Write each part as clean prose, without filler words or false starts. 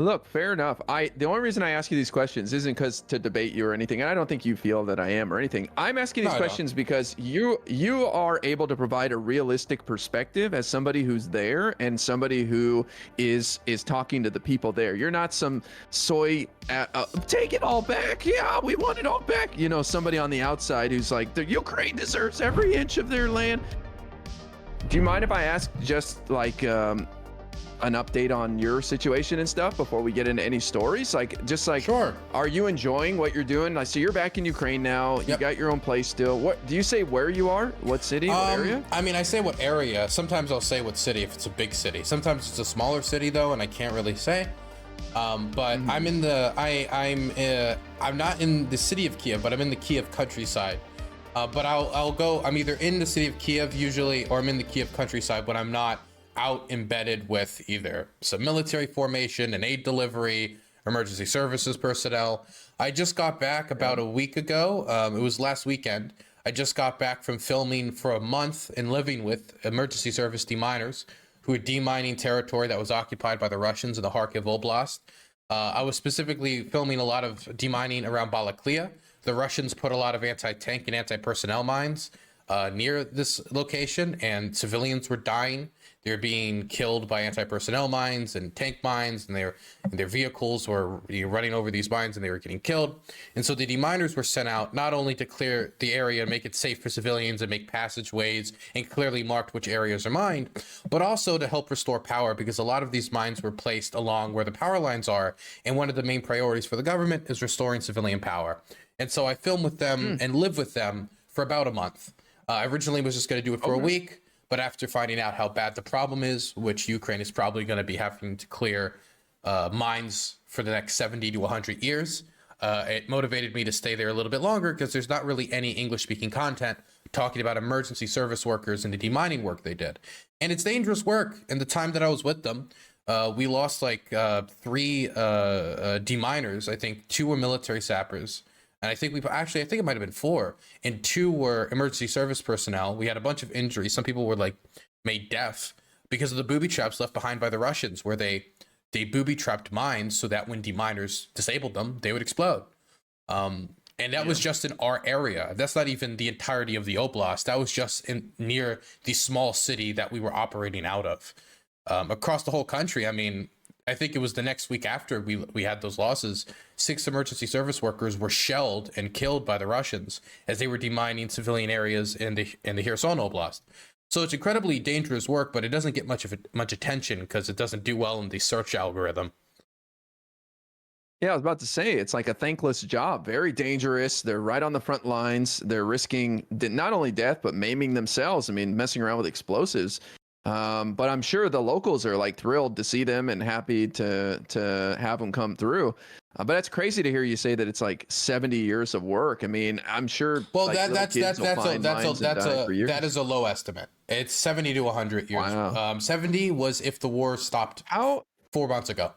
Look, fair enough. The only reason I ask you these questions isn't because to debate you or anything, and I don't think you feel that I am or anything. I'm asking No, these I don't. questions because you are able to provide a realistic perspective as somebody who's there and somebody who is talking to the people there. You're not some soy take it all back. Yeah, we want it all back. You know, somebody on the outside who's like, the Ukraine deserves every inch of their land. Do you mind if I ask just like an update on your situation and stuff before we get into any stories? Like, just like, Sure. are you enjoying what you're doing? I see you're back in Ukraine now. You Yep. got your own place still. What do you say where you are? What city? What area? I mean, I say what area. Sometimes I'll say what city if it's a big city. Sometimes it's a smaller city though, and I can't really say. But I'm in the I'm not in the city of Kiev, but I'm in the Kiev countryside. But I'll go. I'm either in the city of Kiev usually, or I'm in the Kiev countryside when I'm not out embedded with either some military formation, an aid delivery, emergency services personnel. I just got back about a week ago. It was last weekend. I just got back from filming for a month and living with emergency service deminers who were demining territory that was occupied by the Russians in the Kharkiv Oblast. I was specifically filming a lot of demining around Balaklia. The Russians put a lot of anti-tank and anti-personnel mines near this location, and civilians were dying. They're being killed by anti-personnel mines and tank mines, and their vehicles were running over these mines, and they were getting killed. And so the deminers were sent out not only to clear the area and make it safe for civilians and make passageways and clearly marked which areas are mined, but also to help restore power, because a lot of these mines were placed along where the power lines are, and one of the main priorities for the government is restoring civilian power. And so I filmed with them and lived with them for about a month. I originally was just going to do it for a week. But after finding out how bad the problem is, which Ukraine is probably going to be having to clear mines for the next 70 to 100 years, it motivated me to stay there a little bit longer, because there's not really any English-speaking content talking about emergency service workers and the demining work they did. And it's dangerous work. And the time that I was with them, we lost like 3 deminers. I think 2 were military sappers. And I think I think it might have been 4, and 2 were emergency service personnel. We had a bunch of injuries. Some people were like made deaf because of the booby traps left behind by the Russians, where they booby trapped mines so that when deminers disabled them, they would explode. And that was just in our area. That's not even the entirety of the oblast. That was just near the small city that we were operating out of. Across the whole country, I mean, I think it was the next week after we had those losses, 6 emergency service workers were shelled and killed by the Russians as they were demining civilian areas in the Kherson Oblast. So it's incredibly dangerous work, but it doesn't get much attention because it doesn't do well in the search algorithm. Yeah, I was about to say, it's like a thankless job, very dangerous. They're right on the front lines. They're risking not only death, but maiming themselves. I mean, messing around with explosives. But I'm sure the locals are like thrilled to see them and happy to have them come through. But that's crazy to hear you say that it's like 70 years of work. I mean, I'm sure. Well, like, that is a low estimate. It's 70 to 100 years. Wow. 70 was if the war stopped 4 months ago.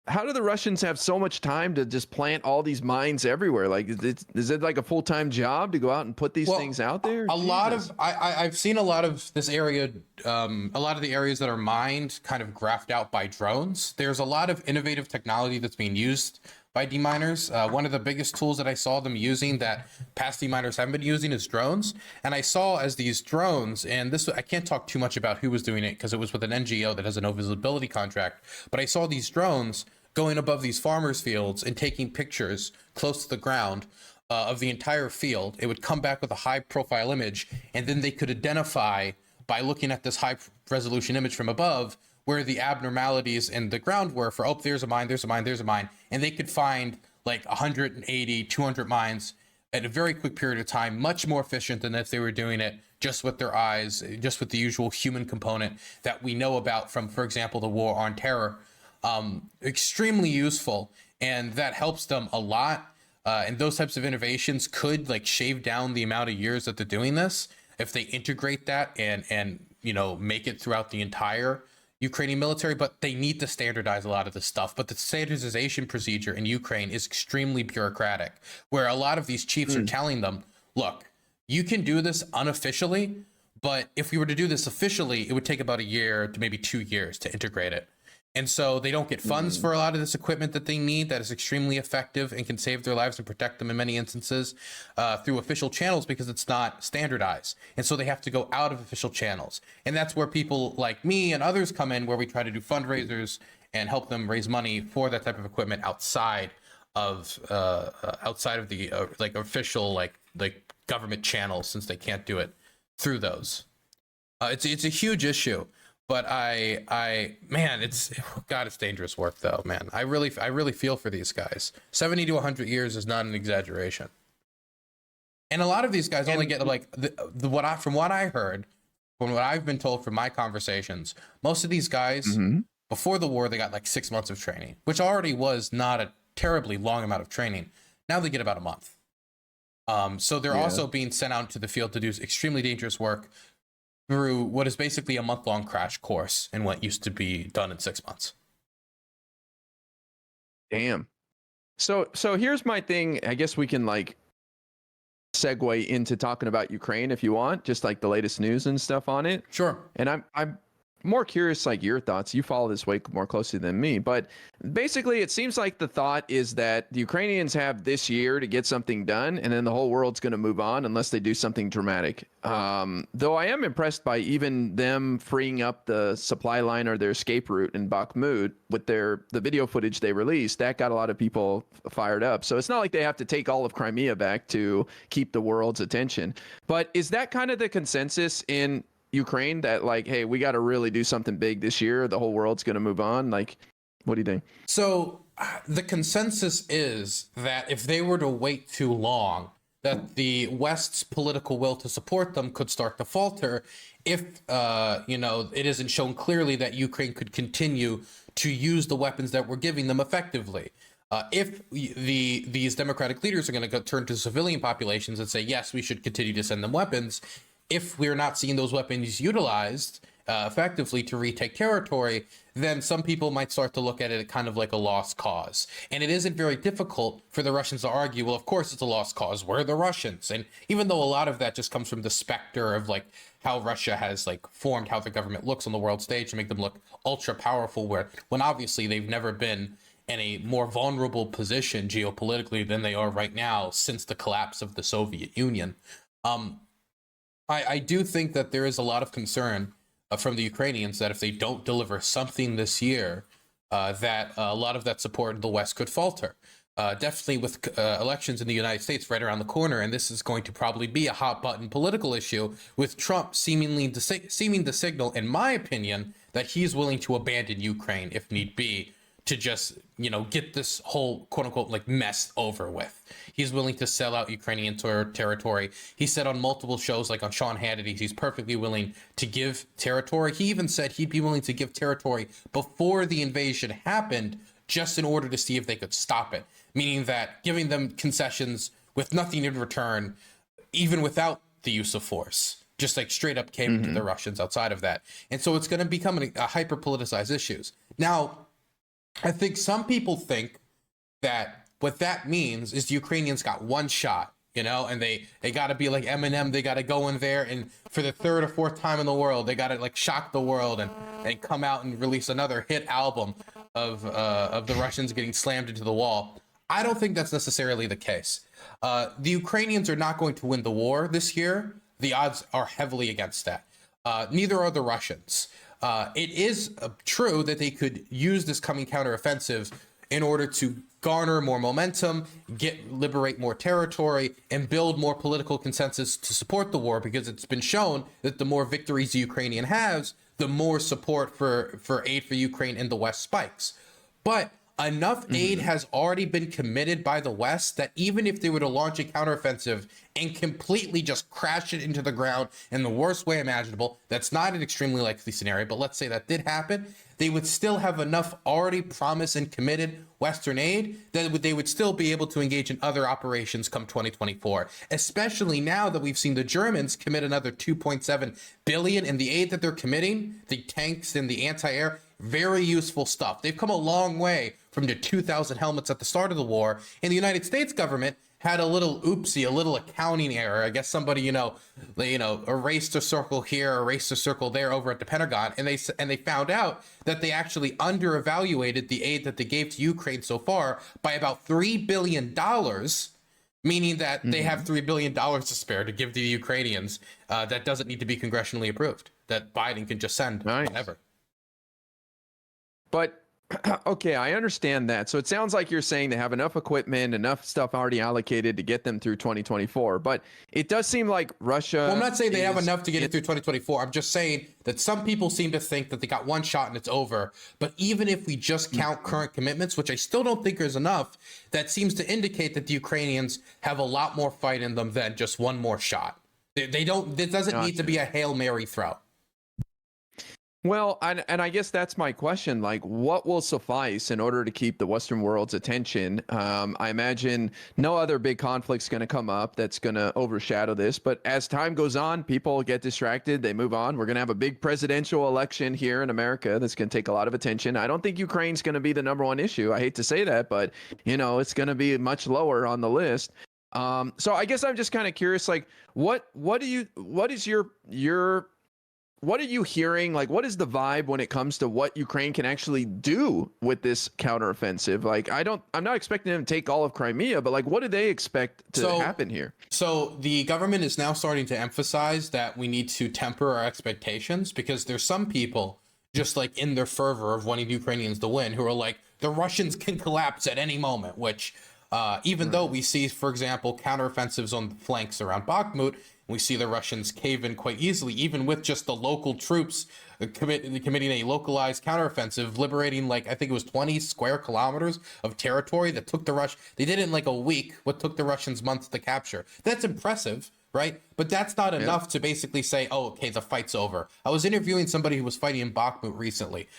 How do the Russians have so much time to just plant all these mines everywhere? Like, is it like a full-time job to go out and put these things out there? I've seen a lot of this area, a lot of the areas that are mined kind of graphed out by drones. There's a lot of innovative technology that's being used by deminers. One of the biggest tools that I saw them using that past deminers haven't been using is drones. And I saw as these drones, and this, I can't talk too much about who was doing it because it was with an NGO that has a no visibility contract, but I saw these drones going above these farmers' fields and taking pictures close to the ground of the entire field. It would come back with a high profile image, and then they could identify by looking at this high resolution image from above where the abnormalities in the ground were for, oh, there's a mine, there's a mine, there's a mine. And they could find like 180, 200 mines at a very quick period of time, much more efficient than if they were doing it just with their eyes, just with the usual human component that we know about from, for example, the war on terror. Extremely useful, and that helps them a lot. And those types of innovations could like shave down the amount of years that they're doing this if they integrate that and you know, make it throughout the entire Ukrainian military. But they need to standardize a lot of this stuff. But the standardization procedure in Ukraine is extremely bureaucratic, where a lot of these chiefs are telling them, look, you can do this unofficially, but if we were to do this officially, it would take about a year to maybe 2 years to integrate it. And so they don't get funds for a lot of this equipment that they need that is extremely effective and can save their lives and protect them in many instances through official channels because it's not standardized. And so they have to go out of official channels. And that's where people like me and others come in, where we try to do fundraisers and help them raise money for that type of equipment outside of the like official like government channels, since they can't do it through those. It's a huge issue. But man, it's dangerous work though, man. I really feel for these guys. 70 to 100 years is not an exaggeration. And a lot of these guys only get like from what I heard, from what I've been told from my conversations, most of these guys before the war, they got like 6 months of training, which already was not a terribly long amount of training. Now they get about a month. So they're also being sent out to the field to do extremely dangerous work through what is basically a month-long crash course in what used to be done in 6 months. Damn. So here's my thing. I guess we can like segue into talking about Ukraine if you want, just like the latest news and stuff on it. Sure. And I'm more curious, like your thoughts. You follow this way more closely than me, but basically it seems like the thought is that the Ukrainians have this year to get something done, and then the whole world's going to move on unless they do something dramatic. Though I am impressed by even them freeing up the supply line or their escape route in Bakhmut with the video footage they released. That got a lot of people fired up. So it's not like they have to take all of Crimea back to keep the world's attention. But is that kind of the consensus in Ukraine, that like, hey, we got to really do something big this year, the whole world's going to move on? Like, what do you think? So the consensus is that if they were to wait too long, that the West's political will to support them could start to falter if it isn't shown clearly that Ukraine could continue to use the weapons that we're giving them effectively. If these democratic leaders are going to turn to civilian populations and say, yes, we should continue to send them weapons, if we're not seeing those weapons utilized effectively to retake territory, then some people might start to look at it kind of like a lost cause. And it isn't very difficult for the Russians to argue, well, of course it's a lost cause. We're the Russians. And even though a lot of that just comes from the specter of like how Russia has like formed how the government looks on the world stage to make them look ultra powerful, when obviously they've never been in a more vulnerable position geopolitically than they are right now since the collapse of the Soviet Union. I do think that there is a lot of concern from the Ukrainians that if they don't deliver something this year, that a lot of that support in the West could falter. Definitely with elections in the United States right around the corner, and this is going to probably be a hot button political issue, with Trump seeming to signal, in my opinion, that he's willing to abandon Ukraine if need be, to just, get this whole quote unquote like mess over with. He's willing to sell out Ukrainian territory. He said on multiple shows, like on Sean Hannity, he's perfectly willing to give territory. He even said he'd be willing to give territory before the invasion happened, just in order to see if they could stop it. Meaning that giving them concessions with nothing in return, even without the use of force, just like straight up came to the Russians outside of that. And so it's going to become a hyper politicized issues. Now, I think some people think that what that means is the Ukrainians got one shot, and they got to be like Eminem. They got to go in there and for the third or fourth time in the world, they got to like shock the world and come out and release another hit album of the Russians getting slammed into the wall. I don't think that's necessarily the case. The Ukrainians are not going to win the war this year. The odds are heavily against that. Neither are the Russians. It is true that they could use this coming counteroffensive in order to garner more momentum, liberate more territory, and build more political consensus to support the war, because it's been shown that the more victories the Ukrainian has, the more support for aid for Ukraine in the West spikes. But enough aid has already been committed by the West that even if they were to launch a counteroffensive and completely just crash it into the ground in the worst way imaginable, that's not an extremely likely scenario, but let's say that did happen, they would still have enough already promised and committed Western aid that they would still be able to engage in other operations come 2024, especially now that we've seen the Germans commit another 2.7 billion in the aid that they're committing, the tanks and the anti-air, very useful stuff. They've come a long way from the 2,000 helmets at the start of the war, and the United States government had a little oopsie, a little accounting error. I guess somebody, erased a circle here, erased a circle there over at the Pentagon, and they found out that they actually underevaluated the aid that they gave to Ukraine so far by about $3 billion, meaning that they have $3 billion to spare to give to the Ukrainians. That doesn't need to be congressionally approved, that Biden can just send whenever. But okay, I understand that. So it sounds like you're saying they have enough equipment, enough stuff already allocated to get them through 2024. But it does seem like Russia. Well, I'm not saying they have enough to get it through 2024. I'm just saying that some people seem to think that they got one shot and it's over. But even if we just count current commitments, which I still don't think is enough, that seems to indicate that the Ukrainians have a lot more fight in them than just one more shot. They don't. It doesn't need to be a Hail Mary throw. Well, and I guess that's my question. Like, what will suffice in order to keep the Western world's attention? I imagine no other big conflict's going to come up that's going to overshadow this. But as time goes on, people get distracted. They move on. We're going to have a big presidential election here in America that's going to take a lot of attention. I don't think Ukraine's going to be the number 1 issue. I hate to say that, but, it's going to be much lower on the list. So I guess I'm just kind of curious, like, what are you hearing? Like, what is the vibe when it comes to what Ukraine can actually do with this counteroffensive? Like, I'm not expecting them to take all of Crimea, but like, what do they expect to happen here? So the government is now starting to emphasize that we need to temper our expectations, because there's some people just like in their fervor of wanting the Ukrainians to win who are like, the Russians can collapse at any moment, which even though we see, for example, counteroffensives on the flanks around Bakhmut, we see the Russians cave in quite easily, even with just the local troops committing a localized counteroffensive, liberating, like, I think it was 20 square kilometers of territory that took they did it in like a week, what took the Russians months to capture. That's impressive, right? But that's not enough to basically say, oh, okay, the fight's over. I was interviewing somebody who was fighting in Bakhmut recently,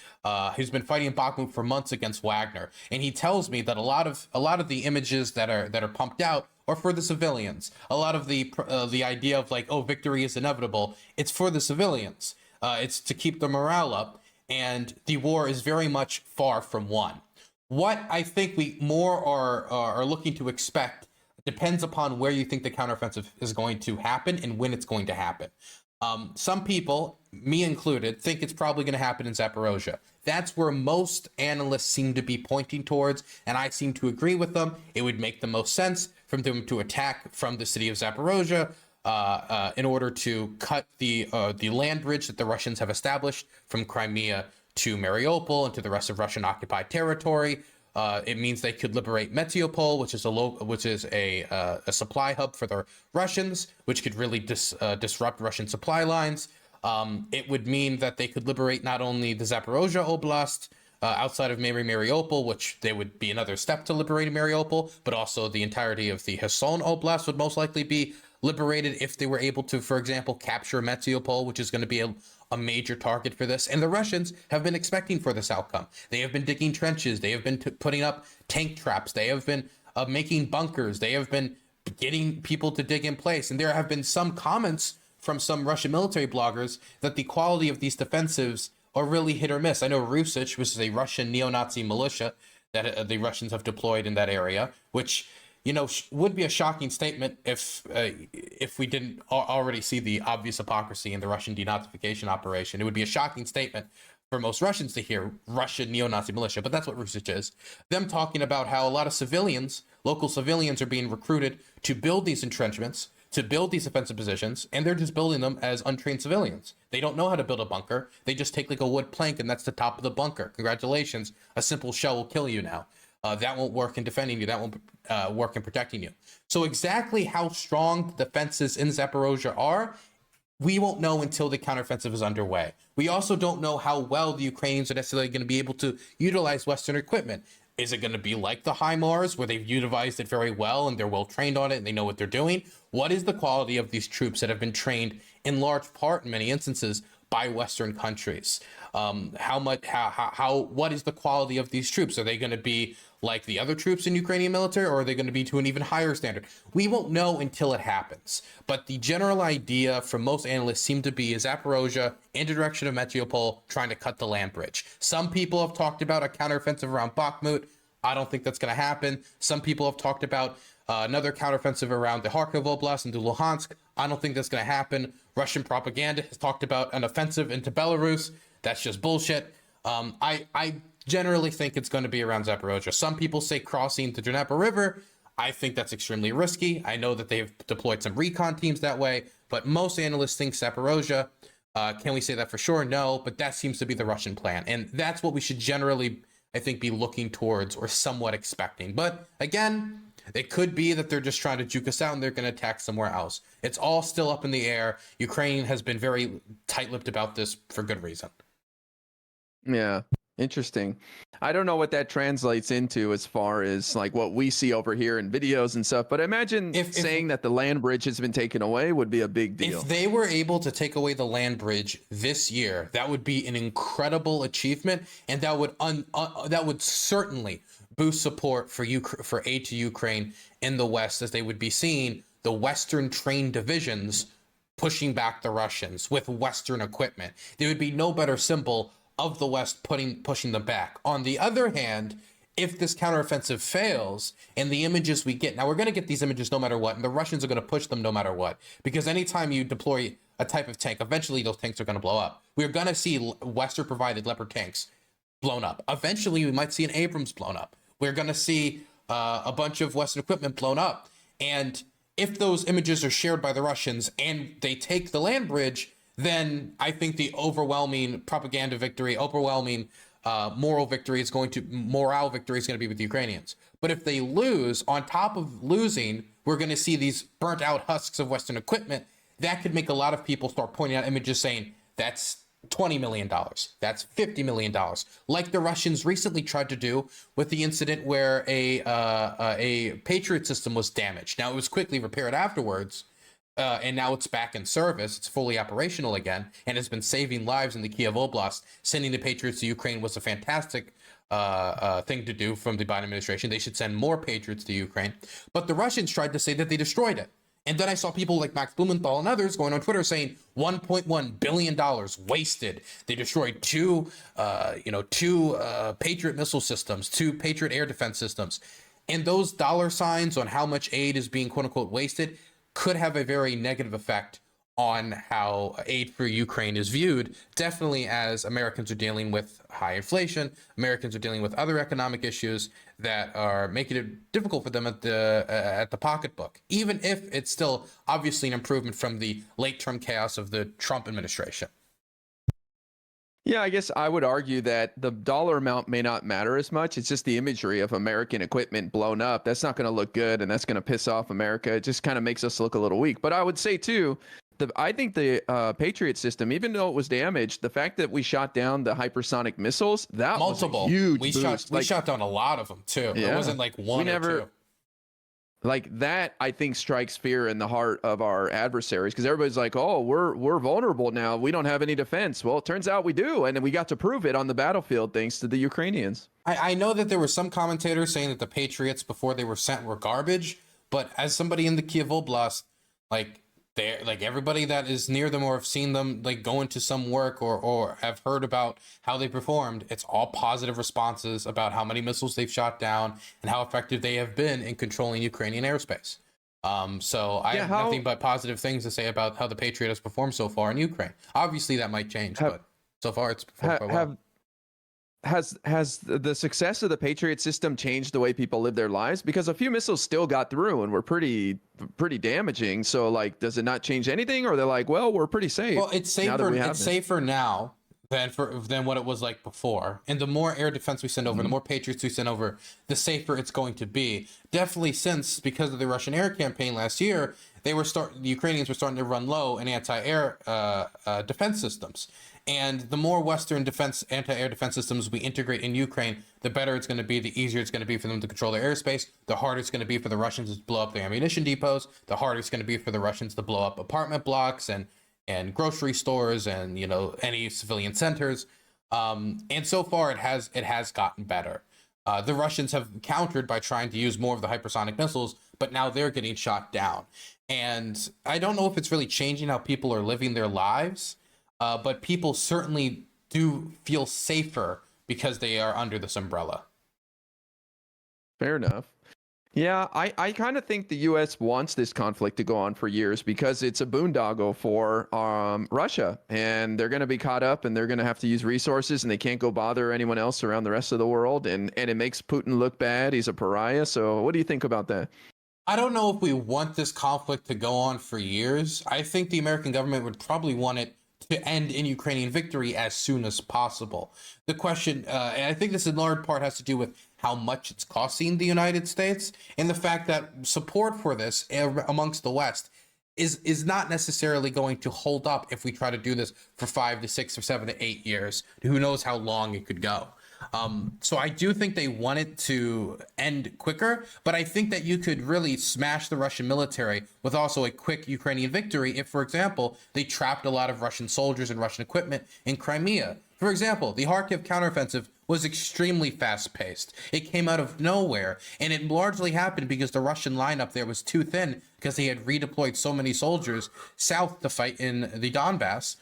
who's been fighting in Bakhmut for months against Wagner, and he tells me that a lot of the images that are pumped out are for the civilians. A lot of the idea of like, oh, victory is inevitable, it's for the civilians. It's to keep the morale up, and the war is very much far from won. What I think we more are looking to expect depends upon where you think the counteroffensive is going to happen and when it's going to happen. Some people, me included, think it's probably going to happen in Zaporozhye. That's where most analysts seem to be pointing towards, and I seem to agree with them. It would make the most sense for them to attack from the city of Zaporozhye in order to cut the land bridge that the Russians have established from Crimea to Mariupol and to the rest of Russian occupied territory. It means they could liberate Mariupol, which is a supply hub for the Russians, which could really disrupt Russian supply lines. It would mean that they could liberate not only the Zaporozhye Oblast outside of Mariupol, which they would be another step to liberating Mariupol, but also the entirety of the Kherson Oblast would most likely be liberated if they were able to, for example, capture Mariupol, which is going to be a major target for this. And the Russians have been expecting for this outcome. They have been digging trenches. They have been putting up tank traps. They have been making bunkers. They have been getting people to dig in place. And there have been some comments from some Russian military bloggers that the quality of these defensives are really hit or miss. I know Rusich, which is a Russian neo-Nazi militia that the Russians have deployed in that area, which, would be a shocking statement if we didn't already see the obvious hypocrisy in the Russian denazification operation. It would be a shocking statement for most Russians to hear Russian neo-Nazi militia, but that's what Rusich is. Them talking about how a lot of civilians, local civilians, are being recruited to build these entrenchments, to build these offensive positions, and they're just building them as untrained civilians. They don't know how to build a bunker. They just take like a wood plank, and that's the top of the bunker. Congratulations, a simple shell will kill you now. That won't work in defending you. That won't work in protecting you. So exactly how strong the defenses in Zaporozhye are, we won't know until the counteroffensive is underway. We also don't know how well the Ukrainians are necessarily going to be able to utilize Western equipment. Is it going to be like the HIMARS, where they've utilized it very well and they're well trained on it and they know what they're doing? What is the quality of these troops that have been trained in large part, in many instances, by Western countries? What is the quality of these troops? Are they going to be like the other troops in Ukrainian military, or are they going to be to an even higher standard? We won't know until it happens. But the general idea from most analysts seem to be Zaporozhye in the direction of Mariupol, trying to cut the land bridge. Some people have talked about a counteroffensive around Bakhmut. I don't think that's going to happen. Some people have talked about another counteroffensive around the Kharkiv Oblast and the Luhansk. I don't think that's going to happen. Russian propaganda has talked about an offensive into Belarus. That's just bullshit. I generally think it's going to be around Zaporozhye. Some people say crossing the Dnieper River. I think that's extremely risky. I know that they've deployed some recon teams that way, but most analysts think Zaporozhye. Can we say that for sure? No, but that seems to be the Russian plan. And that's what we should generally, I think, be looking towards or somewhat expecting. But again, it could be that they're just trying to juke us out and they're going to attack somewhere else. It's all still up in the air. Ukraine has been very tight-lipped about this for good reason. Yeah, interesting. I don't know what that translates into as far as like what we see over here in videos and stuff, but I imagine saying that the land bridge has been taken away would be a big deal. If they were able to take away the land bridge this year, that would be an incredible achievement, and that would certainly boost support for aid to Ukraine in the West, as they would be seeing the Western trained divisions pushing back the Russians with Western equipment. There would be no better symbol of the West pushing them back. On the other hand, if this counteroffensive fails and the images we get, now we're going to get these images no matter what, and the Russians are going to push them no matter what, because anytime you deploy a type of tank, eventually those tanks are going to blow up. We're going to see Western provided Leopard tanks blown up. Eventually we might see an Abrams blown up. We're going to see a bunch of Western equipment blown up. And if those images are shared by the Russians and they take the land bridge, then I think the overwhelming propaganda victory, overwhelming morale victory is going to be with the Ukrainians. But if they lose, on top of losing, we're going to see these burnt out husks of Western equipment. That could make a lot of people start pointing out images saying that's $20 million, that's $50 million, like the Russians recently tried to do with the incident where a Patriot system was damaged. Now, it was quickly repaired afterwards, and now it's back in service. It's fully operational again, and has been saving lives in the Kiev Oblast. Sending the Patriots to Ukraine was a fantastic thing to do from the Biden administration. They should send more Patriots to Ukraine. But the Russians tried to say that they destroyed it. And then I saw people like Max Blumenthal and others going on Twitter saying $1.1 billion wasted. They destroyed two Patriot missile systems, 2 Patriot air defense systems. And those dollar signs on how much aid is being quote unquote wasted could have a very negative effect on how aid for Ukraine is viewed, definitely as Americans are dealing with high inflation. Americans are dealing with other economic issues that are making it difficult for them at the pocketbook, even if it's still obviously an improvement from the late-term chaos of the Trump administration. Yeah, I guess I would argue that the dollar amount may not matter as much. It's just the imagery of American equipment blown up. That's not going to look good, and that's going to piss off America. It just kind of makes us look a little weak. But I would say, too, I think the Patriot system, even though it was damaged, the fact that we shot down the hypersonic missiles, that was a huge boost. We shot down a lot of them, too. Yeah. It wasn't like one or two. Like that, I think, strikes fear in the heart of our adversaries, because everybody's like, oh, we're vulnerable now. We don't have any defense. Well, it turns out we do. And we got to prove it on the battlefield thanks to the Ukrainians. I know that there were some commentators saying that the Patriots before they were sent were garbage. But as somebody in the Kiev Oblast, like everybody that is near them or have seen them like go into some work or have heard about how they performed, it's all positive responses about how many missiles they've shot down and how effective they have been in controlling Ukrainian airspace. So I have nothing but positive things to say about how the Patriot has performed so far in Ukraine. Obviously that might change, but so far it's performed quite well. Has the success of the Patriot system changed the way people live their lives? Because a few missiles still got through and were pretty damaging. So like, does it not change anything? Or they're like, well, we're pretty safe. Well, it's safer. It's safer now than what it was like before. And the more air defense we send over, the more Patriots we send over, the safer it's going to be. Definitely, because of the Russian air campaign last year, the Ukrainians were starting to run low in anti-air defense systems. And the more Western anti-air defense systems we integrate in Ukraine, the better it's going to be, the easier it's going to be for them to control their airspace, the harder it's going to be for the Russians to blow up their ammunition depots, the harder it's going to be for the Russians to blow up apartment blocks and grocery stores and, any civilian centers. And so far it has gotten better. The Russians have countered by trying to use more of the hypersonic missiles, but now they're getting shot down. And I don't know if it's really changing how people are living their lives, but people certainly do feel safer because they are under this umbrella. Fair enough. Yeah, I kind of think the U.S. wants this conflict to go on for years because it's a boondoggle for Russia, and they're going to be caught up, and they're going to have to use resources, and they can't go bother anyone else around the rest of the world, and it makes Putin look bad. He's a pariah. So, what do you think about that? I don't know if we want this conflict to go on for years. I think the American government would probably want it to end in Ukrainian victory as soon as possible. The question, and I think this in large part has to do with how much it's costing the United States and the fact that support for this amongst the West is not necessarily going to hold up if we try to do this for 5 to 6 or 7 to 8 years. Who knows how long it could go. So I do think they want it to end quicker, but I think that you could really smash the Russian military with also a quick Ukrainian victory if, for example, they trapped a lot of Russian soldiers and Russian equipment in Crimea. For example, the Kharkiv counteroffensive was extremely fast-paced. It came out of nowhere, and it largely happened because the Russian lineup there was too thin because they had redeployed so many soldiers south to fight in the Donbass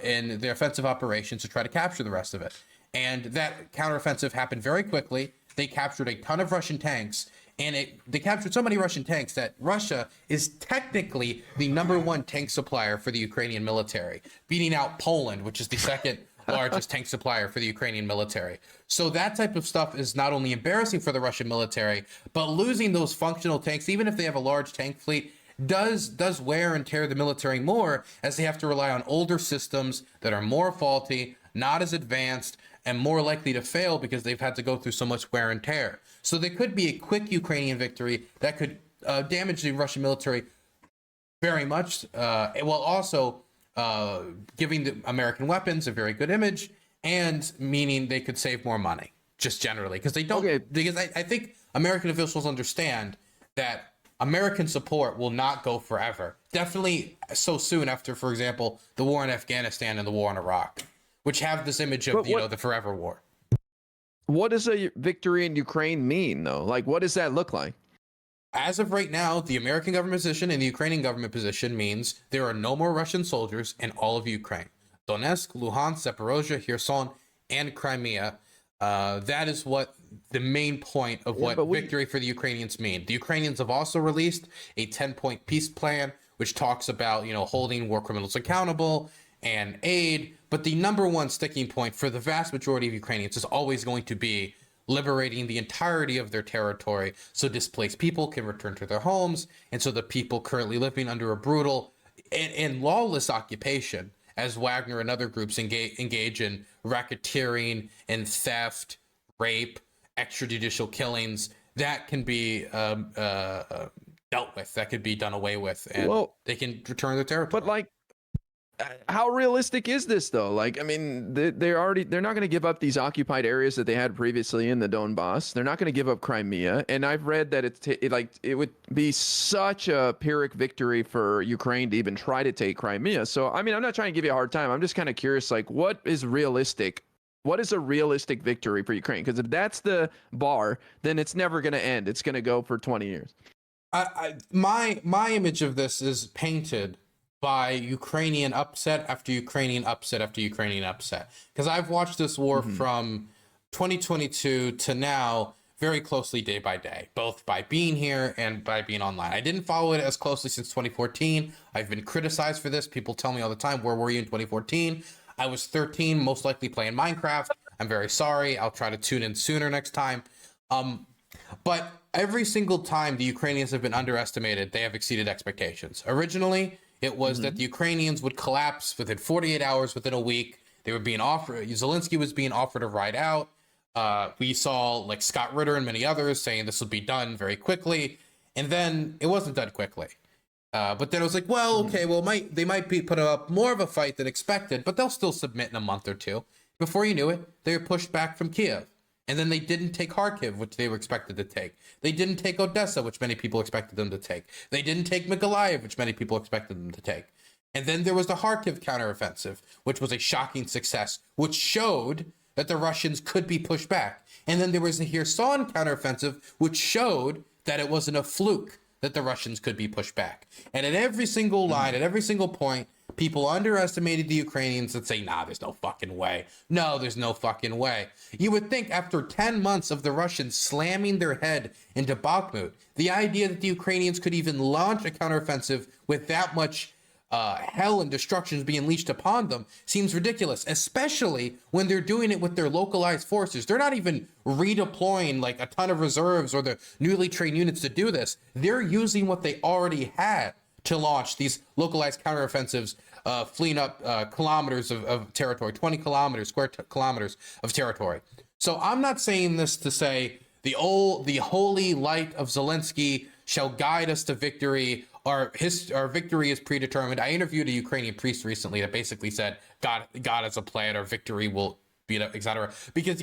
in their offensive operations to try to capture the rest of it. And that counteroffensive happened very quickly. They captured a ton of Russian tanks, and they captured so many Russian tanks that Russia is technically the #1 tank supplier for the Ukrainian military, beating out Poland, which is the second largest tank supplier for the Ukrainian military. So that type of stuff is not only embarrassing for the Russian military, but losing those functional tanks, even if they have a large tank fleet, does wear and tear the military more, as they have to rely on older systems that are more faulty, not as advanced, and more likely to fail because they've had to go through so much wear and tear. So there could be a quick Ukrainian victory that could damage the Russian military very much, while also giving the American weapons a very good image, and meaning they could save more money, just generally. Because they don't, because I think American officials understand that American support will not go forever. Definitely so soon after, for example, the war in Afghanistan and the war in Iraq, which have this image of, the forever war. What does a victory in Ukraine mean, though? Like, what does that look like? As of right now, the American government position and the Ukrainian government position means there are no more Russian soldiers in all of Ukraine. Donetsk, Luhansk, Zaporozhia, Kherson, and Crimea. That is what the main point of what victory for the Ukrainians mean. The Ukrainians have also released a 10-point peace plan, which talks about, holding war criminals accountable and aid. But the #1 sticking point for the vast majority of Ukrainians is always going to be liberating the entirety of their territory so displaced people can return to their homes, and so the people currently living under a brutal and lawless occupation, as Wagner and other groups engage in racketeering and theft, rape, extrajudicial killings, that can be dealt with, that could be done away with, and they can return their territory. But how realistic is this, though? Like, I mean, they're not going to give up these occupied areas that they had previously in the Donbass. They're not going to give up Crimea. And I've read that it would be such a Pyrrhic victory for Ukraine to even try to take Crimea. So, I mean, I'm not trying to give you a hard time. I'm just kind of curious, like, what is realistic? What is a realistic victory for Ukraine? Because if that's the bar, then it's never going to end. It's going to go for 20 years. My image of this is painted by Ukrainian upset after Ukrainian upset after Ukrainian upset. Because I've watched this war from 2022 to now very closely day by day, both by being here and by being online. I didn't follow it as closely since 2014. I've been criticized for this. People tell me all the time, where were you in 2014? I was 13, most likely playing Minecraft. I'm very sorry. I'll try to tune in sooner next time. But every single time the Ukrainians have been underestimated, they have exceeded expectations. Originally, it was that the Ukrainians would collapse within 48 hours, within a week. They were being offered, Zelensky was being offered a ride out. We saw like Scott Ritter and many others saying this will be done very quickly. And then it wasn't done quickly. But then it was like, well, okay, well, they might be putting up more of a fight than expected, but they'll still submit in a month or two. Before you knew it, they were pushed back from Kiev. And then they didn't take Kharkiv, which they were expected to take. They didn't take Odessa, which many people expected them to take. They didn't take Mykolaiv, which many people expected them to take. And then there was the Kharkiv counteroffensive, which was a shocking success, which showed that the Russians could be pushed back. And then there was the Kherson counteroffensive, which showed that it wasn't a fluke that the Russians could be pushed back. And at every single line, at every single point, People underestimated the Ukrainians and say, nah, there's no fucking way. No, there's no fucking way. You would think after 10 months of the Russians slamming their head into Bakhmut, the idea that the Ukrainians could even launch a counteroffensive with that much hell and destruction being unleashed upon them seems ridiculous, especially when they're doing it with their localized forces. They're not even redeploying like a ton of reserves or the newly trained units to do this. They're using what they already had to launch these localized counteroffensives, fleeing up kilometers of territory, 20 kilometers, kilometers of territory. So I'm not saying this to say the holy light of Zelensky shall guide us to victory. Our victory is predetermined. I interviewed a Ukrainian priest recently that basically said God has a plan. Our victory will be, etc. Because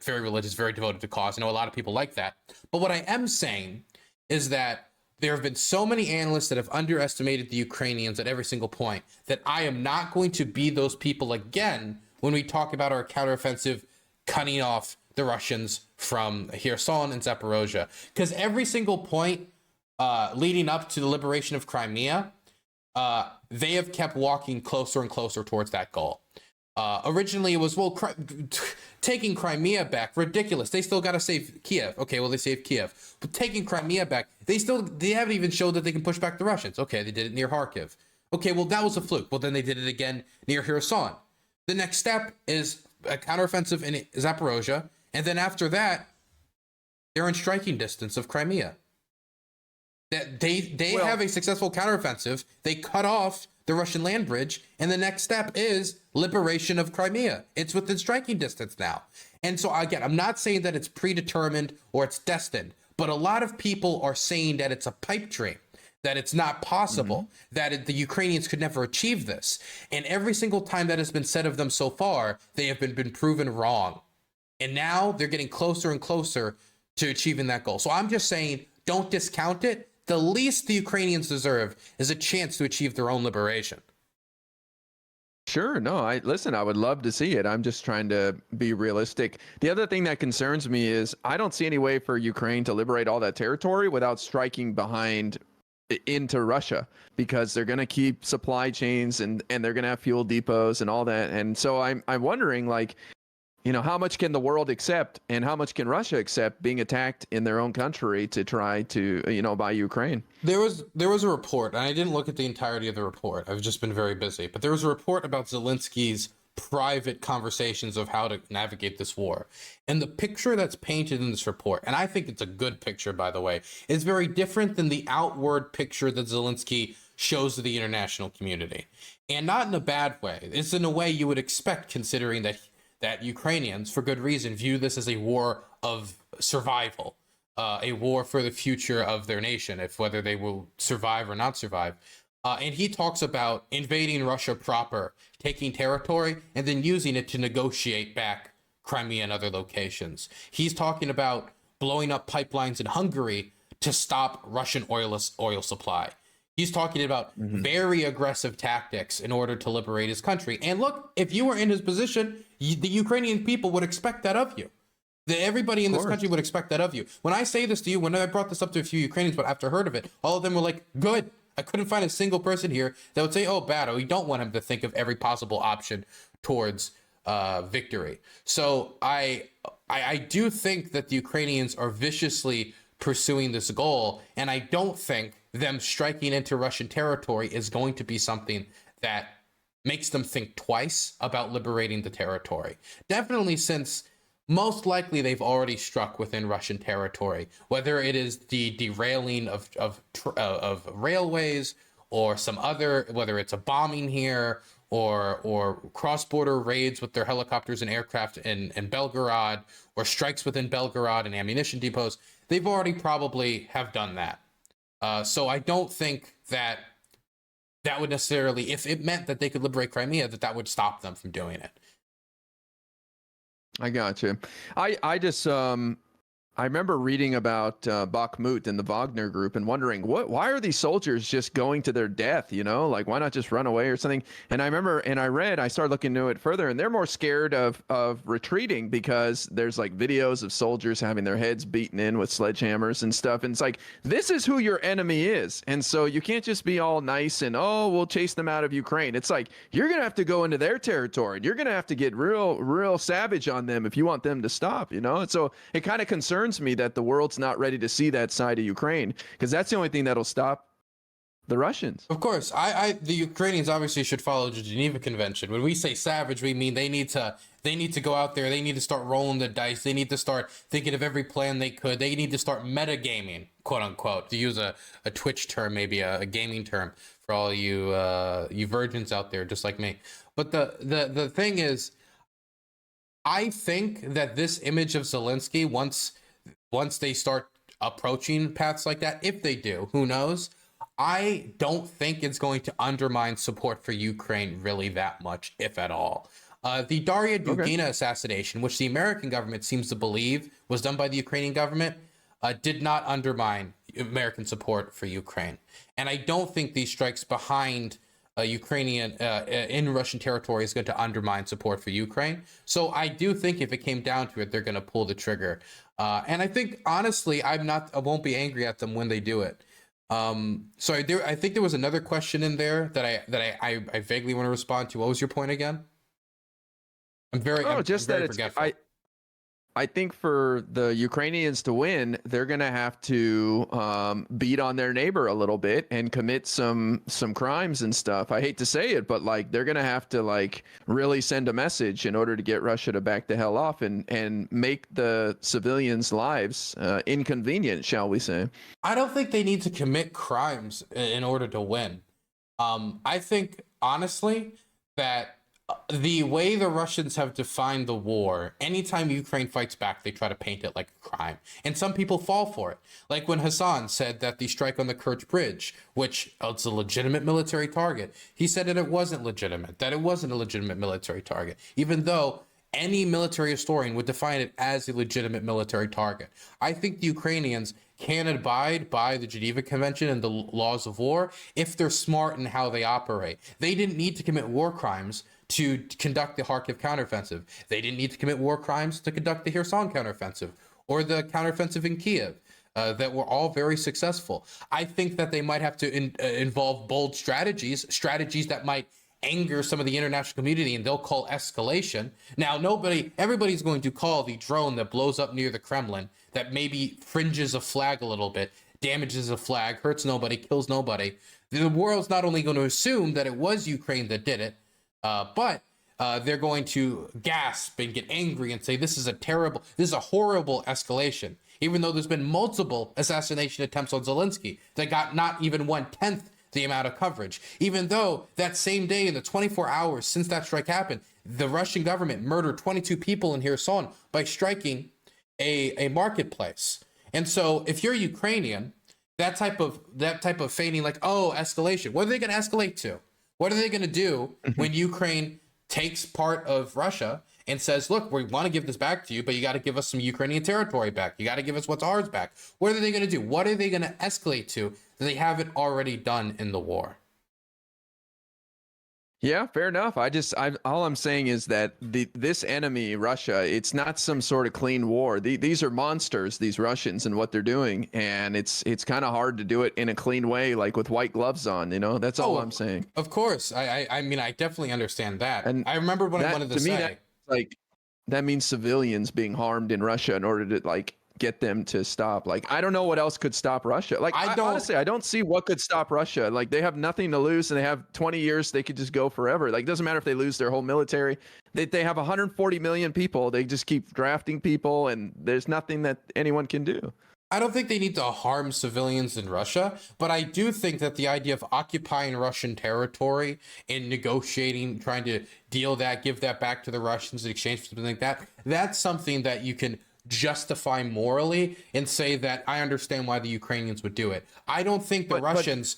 very religious, very devoted to cause. I know a lot of people like that. But what I am saying is that there have been so many analysts that have underestimated the Ukrainians at every single point that I am not going to be those people again when we talk about our counteroffensive cutting off the Russians from Kherson and Zaporozhye. Because every single point leading up to the liberation of Crimea, they have kept walking closer and closer towards that goal. Originally, it was, taking Crimea back, ridiculous. They still got to save Kiev. Okay, well, they saved Kiev. But taking Crimea back, they haven't even showed that they can push back the Russians. Okay, they did it near Kharkiv. Okay, well, that was a fluke. Well, then they did it again near Kherson. The next step is a counteroffensive in Zaporozhye. And then after that, they're in striking distance of Crimea. That they have a successful counteroffensive. They cut off the Russian land bridge, and the next step is liberation of Crimea. It's within striking distance now. And so again, I'm not saying that it's predetermined or it's destined, but a lot of people are saying that it's a pipe dream, that it's not possible, that the Ukrainians could never achieve this. And every single time that has been said of them so far, they have been proven wrong. And now they're getting closer and closer to achieving that goal. So I'm just saying, don't discount it. The least the Ukrainians deserve is a chance to achieve their own liberation. Sure. No, I would love to see it. I'm just trying to be realistic. The other thing that concerns me is I don't see any way for Ukraine to liberate all that territory without striking behind into Russia, because they're going to keep supply chains and they're going to have fuel depots and all that. And so I'm wondering, like, how much can the world accept and how much can Russia accept being attacked in their own country to try to, by Ukraine? There was a report, and I didn't look at the entirety of the report. I've just been very busy. But there was a report about Zelensky's private conversations of how to navigate this war. And the picture that's painted in this report, and I think it's a good picture, by the way, is very different than the outward picture that Zelensky shows to the international community. And not in a bad way. It's in a way you would expect, considering that Ukrainians, for good reason, view this as a war of survival, a war for the future of their nation, if whether they will survive or not survive. And he talks about invading Russia proper, taking territory, and then using it to negotiate back Crimea and other locations. He's talking about blowing up pipelines in Hungary to stop Russian oil supply. He's talking about very aggressive tactics in order to liberate his country. And look, if you were in his position, the Ukrainian people would expect that of you. Everybody in this country would expect that of you. When I say this to you, when I brought this up to a few Ukrainians, but after I heard of it, all of them were like, good. I couldn't find a single person here that would say, oh, bad. Or we don't want him to think of every possible option towards victory. So I do think that the Ukrainians are viciously pursuing this goal. And I don't think them striking into Russian territory is going to be something that makes them think twice about liberating the territory. Definitely, since most likely they've already struck within Russian territory, whether it is the derailing of railways or some other, whether it's a bombing here or cross-border raids with their helicopters and aircraft in Belgorod, or strikes within Belgorod and ammunition depots. They've already probably have done that. So I don't think that would necessarily, if it meant that they could liberate Crimea, that would stop them from doing it. I got you. I just I remember reading about Bakhmut and the Wagner group and wondering why are these soldiers just going to their death, you know, like why not just run away or something? And I remember, and I started looking into it further, and they're more scared of retreating because there's like videos of soldiers having their heads beaten in with sledgehammers and stuff. And it's like, this is who your enemy is. And so you can't just be all nice and, oh, we'll chase them out of Ukraine. It's like, you're going to have to go into their territory and you're going to have to get real savage on them if you want them to stop, you know? And so it kind of concerns me that the world's not ready to see that side of Ukraine, because that's the only thing that'll stop the Russians. Of course, the Ukrainians obviously should follow the Geneva Convention. When we say savage, we mean they need to go out there. They need to start rolling the dice. They need to start thinking of every plan they could. They need to start metagaming, quote unquote, to use a Twitch term, maybe a gaming term for all you virgins out there, just like me. But the thing is, I think that this image of Zelensky, once they start approaching paths like that, if they do, who knows? I don't think it's going to undermine support for Ukraine really that much, if at all. The Daria Dugina assassination, which the American government seems to believe was done by the Ukrainian government, did not undermine American support for Ukraine. And I don't think these strikes behind Ukrainian in Russian territory is going to undermine support for Ukraine. So I do think if it came down to it, they're going to pull the trigger. And I think, honestly, I won't be angry at them when they do it. So I think there was another question in there that I vaguely want to respond to. What was your point again? I'm very forgetful. I think for the Ukrainians to win, they're going to have to beat on their neighbor a little bit and commit some crimes and stuff. I hate to say it, but like they're going to have to like really send a message in order to get Russia to back the hell off and make the civilians' lives inconvenient, shall we say. I don't think they need to commit crimes in order to win. I think, honestly, that the way the Russians have defined the war, anytime Ukraine fights back, they try to paint it like a crime. And some people fall for it. Like when Hassan said that the strike on the Kerch Bridge, which is a legitimate military target, he said that it wasn't legitimate, that it wasn't a legitimate military target, even though any military historian would define it as a legitimate military target. I think the Ukrainians can abide by the Geneva Convention and the laws of war if they're smart in how they operate. They didn't need to commit war crimes to conduct the Kharkiv counteroffensive. They didn't need to commit war crimes to conduct the Kherson counteroffensive or the counteroffensive in Kiev that were all very successful. I think that they might have to involve bold strategies that might anger some of the international community, and they'll call escalation. Now, everybody's going to call the drone that blows up near the Kremlin, that maybe fringes a flag a little bit, damages a flag, hurts nobody, kills nobody. The world's not only going to assume that it was Ukraine that did it, but they're going to gasp and get angry and say, this is a horrible escalation. Even though there's been multiple assassination attempts on Zelensky that got not even 1/10 the amount of coverage. Even though that same day, in the 24 hours since that strike happened, the Russian government murdered 22 people in Kherson by striking a marketplace. And so if you're Ukrainian, that type of feigning like, oh, escalation, what are they going to escalate to? What are they going to do when Ukraine takes part of Russia and says, look, we want to give this back to you, but you got to give us some Ukrainian territory back. You got to give us what's ours back. What are they going to do? What are they going to escalate to that they haven't already done in the war? Yeah, fair enough. All I'm saying is that this enemy, Russia, it's not some sort of clean war. These are monsters, these Russians, and what they're doing, and it's kind of hard to do it in a clean way, like with white gloves on. You know, that's all I'm saying. Of course, I mean, I definitely understand that. And I remember what I wanted to say. That means civilians being harmed in Russia in order to like get them to stop. Like, I don't know what else could stop Russia. Like, honestly, I don't see what could stop Russia. Like, they have nothing to lose, and they have 20 years. They could just go forever. Like, it doesn't matter if they lose their whole military. They have 140 million people. They just keep drafting people, and there's nothing that anyone can do. I don't think they need to harm civilians in Russia, but I do think that the idea of occupying Russian territory and negotiating, trying to give that back to the Russians in exchange for something like that, that's something that you can justify morally and say that I understand why the Ukrainians would do it. I don't think the Russians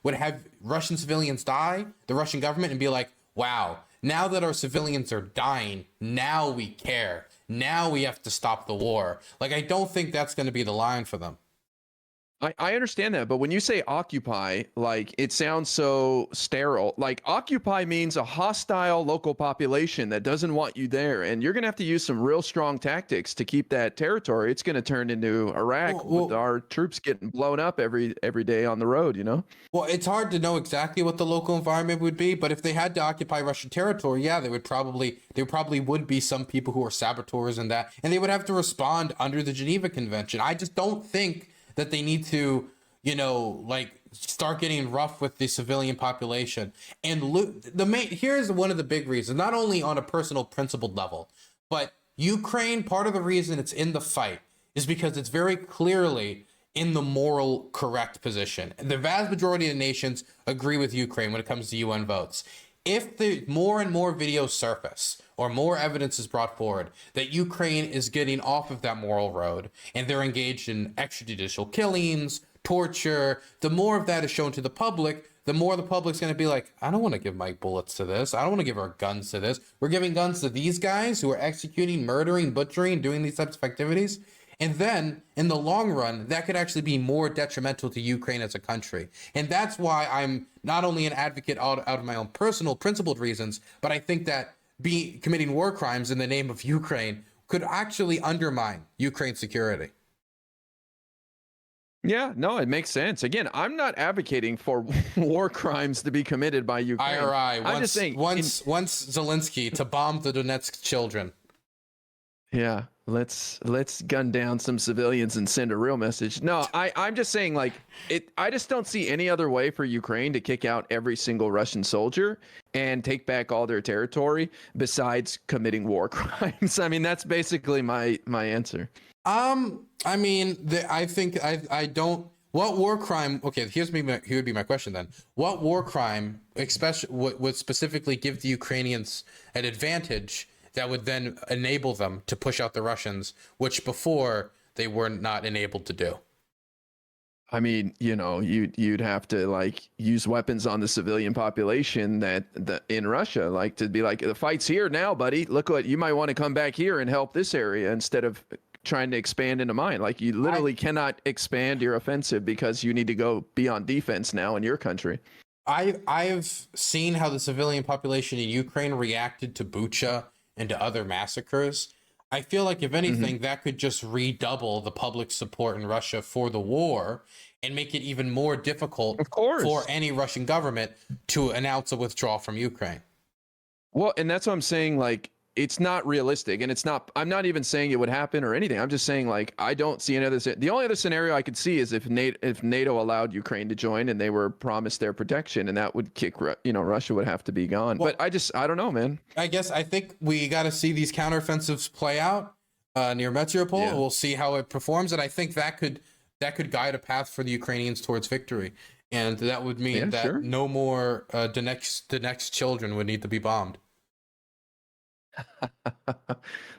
would have Russian civilians die, the Russian government, and be like, wow, now that our civilians are dying, now we care. now we have to stop the war. Like, I don't think that's going to be the line for them. I understand that, but when you say occupy, like it sounds so sterile. Like occupy means a hostile local population that doesn't want you there, and you're gonna have to use some real strong tactics to keep that territory. It's gonna turn into Iraq with our troops getting blown up every day on the road. You know. Well, it's hard to know exactly what the local environment would be, but if they had to occupy Russian territory, yeah, there probably would be some people who are saboteurs and that, and they would have to respond under the Geneva Convention. I just don't think that they need to, like start getting rough with the civilian population. And here's one of the big reasons, not only on a personal principled level, but Ukraine, part of the reason it's in the fight is because it's very clearly in the moral correct position. The vast majority of the nations agree with Ukraine when it comes to UN votes. If the more and more videos surface or more evidence is brought forward that Ukraine is getting off of that moral road and they're engaged in extrajudicial killings, torture, the more of that is shown to the public, the more the public's going to be like, I don't want to give my bullets to this. I don't want to give our guns to this. We're giving guns to these guys who are executing, murdering, butchering, doing these types of activities. And then in the long run, that could actually be more detrimental to Ukraine as a country. And that's why I'm not only an advocate out of my own personal principled reasons, but I think that committing war crimes in the name of Ukraine could actually undermine Ukraine's security. Yeah, no, it makes sense. Again, I'm not advocating for war crimes to be committed by Ukraine. I'm just saying, once Zelensky to bomb the Donetsk children. Yeah, let's gun down some civilians and send a real message. No, I'm just saying, like, I just don't see any other way for Ukraine to kick out every single Russian soldier and take back all their territory besides committing war crimes. I mean, that's basically my answer. I mean, I think I don't. What war crime? Okay, here would be my question then. What war crime, especially, would specifically give the Ukrainians an advantage that would then enable them to push out the Russians, which before they were not enabled to do? I mean, you'd have to like use weapons on the civilian population that in Russia, like to be like, the fight's here now, buddy. Look what you might want to come back here and help this area instead of trying to expand into mine. Like you literally cannot expand your offensive because you need to go be on defense now in your country. I've seen how the civilian population in Ukraine reacted to Bucha and to other massacres. I feel like if anything, that could just redouble the public support in Russia for the war and make it even more difficult for any Russian government to announce a withdrawal from Ukraine. Well, and that's what I'm saying, like, it's not realistic, and I'm not even saying it would happen or anything. I'm just saying, like, I don't see the only other scenario I could see is if NATO allowed Ukraine to join and they were promised their protection, and that would kick, Russia would have to be gone. Well, but I don't know, man. I think we got to see these counteroffensives play out near Mariupol. Yeah. We'll see how it performs, and I think that could guide a path for the Ukrainians towards victory. And that would mean that no more Donetsk children would need to be bombed.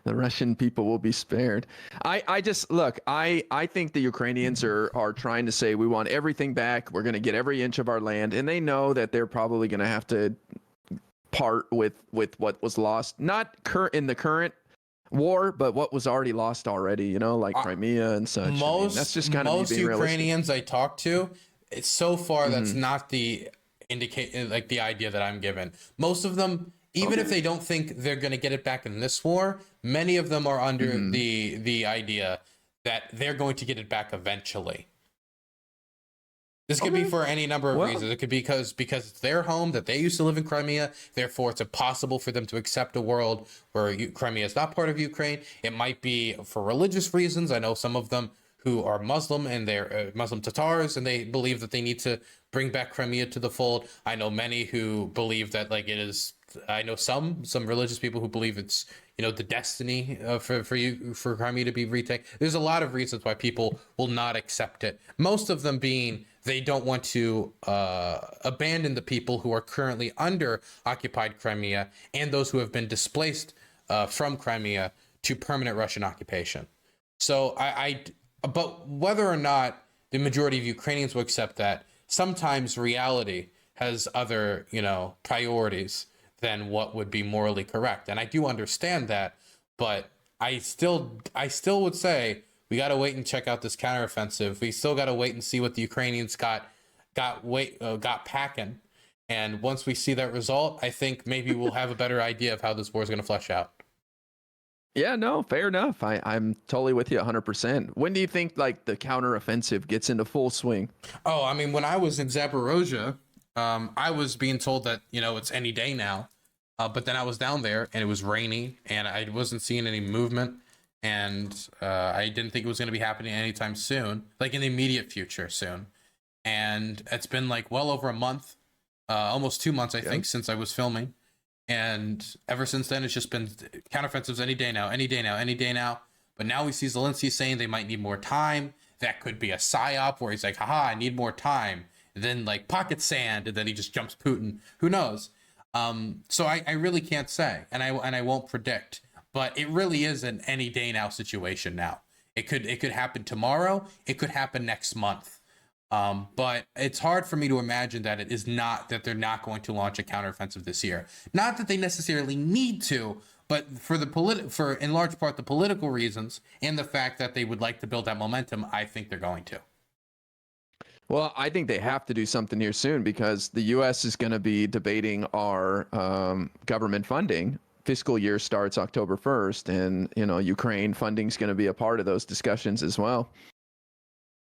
The Russian people will be spared. I think the Ukrainians are trying to say we want everything back. We're going to get every inch of our land, and they know that they're probably going to have to part with what was lost, not in the current war, but what was already lost already. Like Crimea and such. That's just kind of most Ukrainians realistic. I talk to. It's so far that's not the the idea that I'm given. Most of them. Even if they don't think they're going to get it back in this war, many of them are under the idea that they're going to get it back eventually. This could be for any number of reasons. It could be because it's their home, that they used to live in Crimea. Therefore, it's impossible for them to accept a world where Crimea is not part of Ukraine. It might be for religious reasons. I know some of them who are Muslim and they're Muslim Tatars, and they believe that they need to bring back Crimea to the fold. I know many who believe that it is. I know some religious people who believe it's the destiny for Crimea to be retaken. There's a lot of reasons why people will not accept it. Most of them being they don't want to abandon the people who are currently under occupied Crimea and those who have been displaced from Crimea to permanent Russian occupation. So but whether or not the majority of Ukrainians will accept that, sometimes reality has other priorities than what would be morally correct. And I do understand that, but I still would say we got to wait and check out this counteroffensive. We still got to wait and see what the Ukrainians got packing. And once we see that result, I think maybe we'll have a better idea of how this war is going to flesh out. Yeah, no, fair enough. I'm totally with you 100%. When do you think like the counteroffensive gets into full swing? Oh, I mean, when I was in Zaporozhye, I was being told that, it's any day now. But then I was down there and it was rainy and I wasn't seeing any movement. And I didn't think it was going to be happening anytime soon, like in the immediate future soon. And it's been like well over a month, almost 2 months, I think, since I was filming. And ever since then, it's just been counteroffensives any day now, any day now, any day now. But now we see Zelensky saying they might need more time. That could be a psyop where he's like, haha, I need more time. And then like pocket sand, and then he just jumps Putin. Who knows? So I really can't say, and I won't predict. But it really is an any day now situation now. It could happen tomorrow. It could happen next month. But it's hard for me to imagine that that they're not going to launch a counteroffensive this year. Not that they necessarily need to, but for in large part the political reasons and the fact that they would like to build that momentum, I think they're going to. Well, I think they have to do something here soon because the U.S. is going to be debating our government funding. Fiscal year starts October 1st, and Ukraine funding is going to be a part of those discussions as well.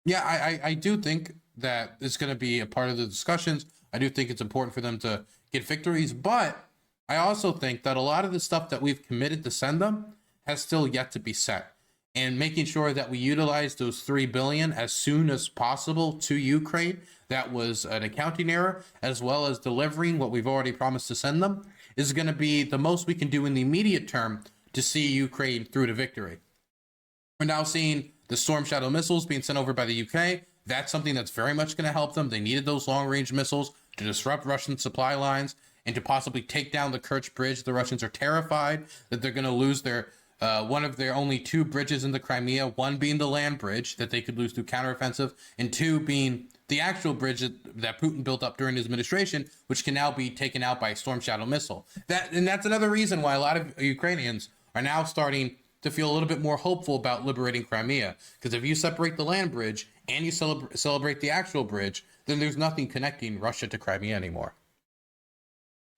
Yeah, I do think that it's going to be a part of the discussions. I do think it's important for them to get victories, but I also think that a lot of the stuff that we've committed to send them has still yet to be set. And making sure that we utilize those $3 billion as soon as possible to Ukraine, that was an accounting error, as well as delivering what we've already promised to send them, is going to be the most we can do in the immediate term to see Ukraine through to victory. We're now seeing the Storm Shadow missiles being sent over by the UK. That's something that's very much going to help them. They needed those long-range missiles to disrupt Russian supply lines and to possibly take down the Kerch Bridge. The Russians are terrified that they're going to lose their one of their only two bridges in the Crimea, one being the land bridge that they could lose through counteroffensive, and two being the actual bridge that Putin built up during his administration, which can now be taken out by a Storm Shadow missile. That's another reason why a lot of Ukrainians are now starting to feel a little bit more hopeful about liberating Crimea. Because if you separate the land bridge and you celebrate the actual bridge, then there's nothing connecting Russia to Crimea anymore.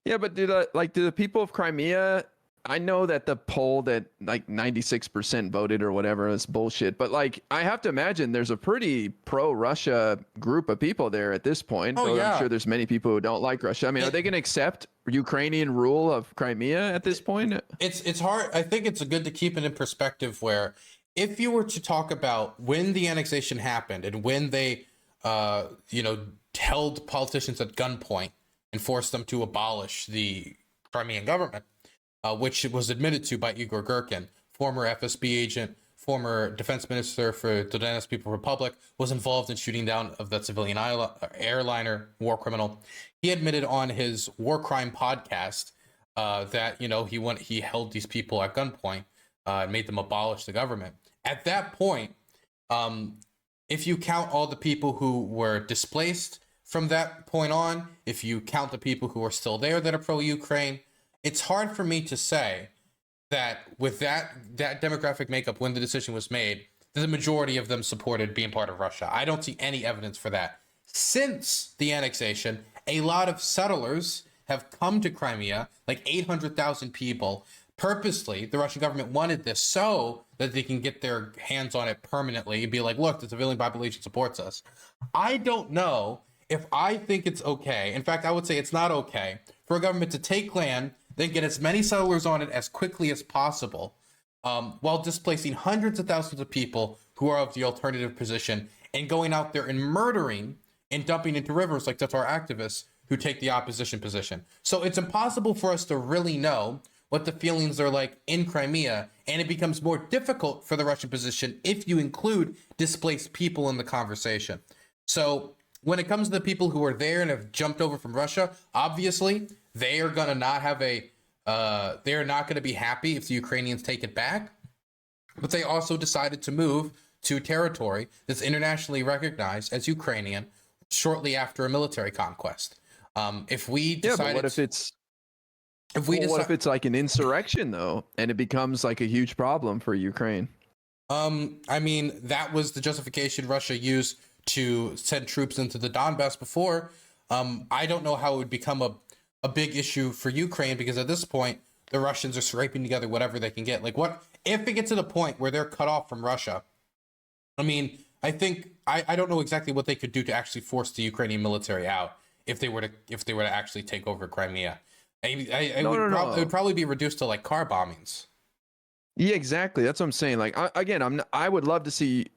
Yeah, but do the people of Crimea, I know that the poll that like 96% voted or whatever is bullshit, but like I have to imagine there's a pretty pro-Russia group of people there at this point. Oh, yeah. I'm sure there's many people who don't like Russia. I mean, are they going to accept Ukrainian rule of Crimea at this point? It's hard. I think it's good to keep it in perspective where if you were to talk about when the annexation happened and when they, held politicians at gunpoint and forced them to abolish the Crimean government, which was admitted to by Igor Girkin, former FSB agent, former defense minister for the Donetsk People's Republic, was involved in shooting down of that civilian airliner, war criminal. He admitted on his war crime podcast that he held these people at gunpoint and made them abolish the government. At that point, if you count all the people who were displaced from that point on, if you count the people who are still there that are pro-Ukraine, it's hard for me to say that with that demographic makeup when the decision was made, the majority of them supported being part of Russia. I don't see any evidence for that. Since the annexation, a lot of settlers have come to Crimea, like 800,000 people. Purposely, the Russian government wanted this so that they can get their hands on it permanently and be like, look, the civilian population supports us. I don't know if I think it's okay. In fact, I would say it's not okay for a government to take land, then get as many settlers on it as quickly as possible, while displacing hundreds of thousands of people who are of the alternative position and going out there and murdering and dumping into rivers like Tatar activists who take the opposition position. So it's impossible for us to really know what the feelings are like in Crimea, and it becomes more difficult for the Russian position if you include displaced people in the conversation. So when it comes to the people who are there and have jumped over from Russia, obviously they are going to not have they're not going to be happy if the Ukrainians take it back, but they also decided to move to territory that's internationally recognized as Ukrainian shortly after a military conquest. If we decided, but what if it's If we Well, what if decide, it's like an insurrection though, and it becomes like a huge problem for Ukraine? I mean, that was the justification Russia used to send troops into the Donbass before. I don't know how it would become a big issue for Ukraine, because at this point, the Russians are scraping together whatever they can get. Like, what if it gets to the point where they're cut off from Russia? I mean, I think I don't know exactly what they could do to actually force the Ukrainian military out if they were to actually take over Crimea. It would probably be reduced to like car bombings. Yeah, exactly. That's what I'm saying. Like, I would love to see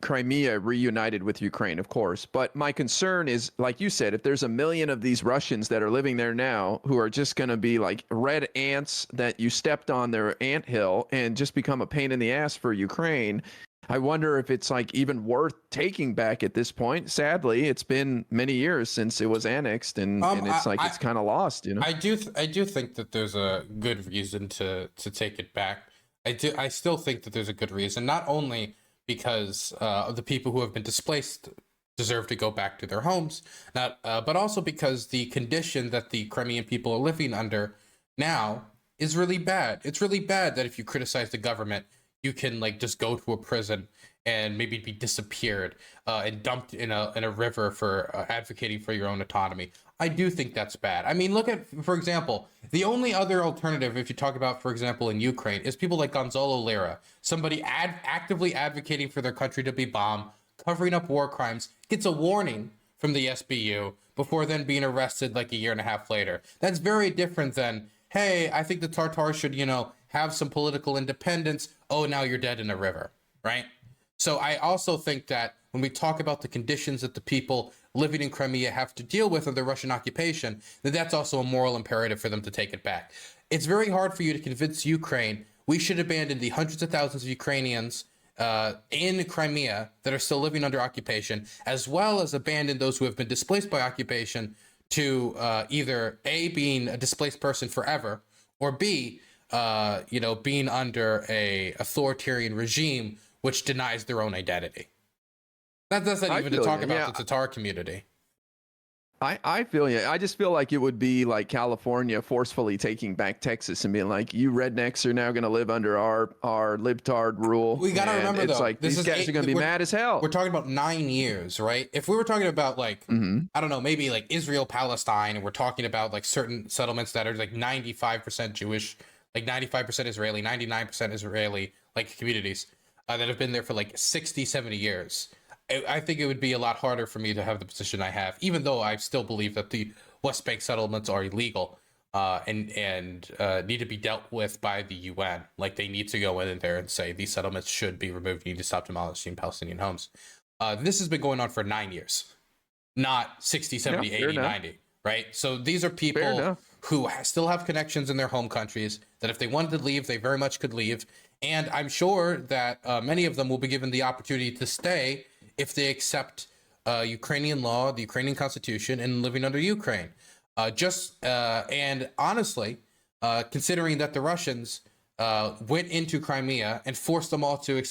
Crimea reunited with Ukraine, of course. But my concern is, like you said, if there's a million of these Russians that are living there now who are just going to be like red ants that you stepped on their anthill and just become a pain in the ass for Ukraine, I wonder if it's like even worth taking back at this point. Sadly, it's been many years since it was annexed, and it's like it's kind of lost, you know. I do think that there's a good reason to take it back. I still think that there's a good reason, not only because the people who have been displaced deserve to go back to their homes, but also because the condition that the Crimean people are living under now is really bad. It's really bad that if you criticize the government, you can like just go to a prison and maybe be disappeared and dumped in a river for advocating for your own autonomy. I do think that's bad. I mean, look at, for example, the only other alternative, if you talk about, for example, in Ukraine, is people like Gonzalo Lira, somebody actively advocating for their country to be bombed, covering up war crimes, gets a warning from the SBU before then being arrested like a year and a half later. That's very different than, hey, I think the Tartars should, have some political independence. Oh, now you're dead in a river, right? So I also think that when we talk about the conditions that the people living in Crimea have to deal with under Russian occupation, that's also a moral imperative for them to take it back. It's very hard for you to convince Ukraine we should abandon the hundreds of thousands of Ukrainians in Crimea that are still living under occupation, as well as abandon those who have been displaced by occupation to either A, being a displaced person forever, or B, being under a authoritarian regime which denies their own identity. That's not even to talk about the Tatar community. I feel you. I just feel like it would be like California forcefully taking back Texas and being like, you rednecks are now going to live under our libtard rule. We got to remember, it's though, like these guys are going to be mad as hell. We're talking about 9 years, right? If we were talking about like, I don't know, maybe like Israel, Palestine, and we're talking about like certain settlements that are like 95% Jewish, like 95% Israeli, 99% Israeli, like communities that have been there for like 60, 70 years. I think it would be a lot harder for me to have the position I have, even though I still believe that the West Bank settlements are illegal and need to be dealt with by the UN. Like, they need to go in there and say these settlements should be removed. You need to stop demolishing Palestinian homes. This has been going on for 9 years, not 60, 70, 80, 90, right? So these are people who still have connections in their home countries that if they wanted to leave, they very much could leave. And I'm sure that many of them will be given the opportunity to stay if they accept Ukrainian law, the Ukrainian constitution, and living under Ukraine. And honestly, considering that the Russians went into Crimea and forced them all to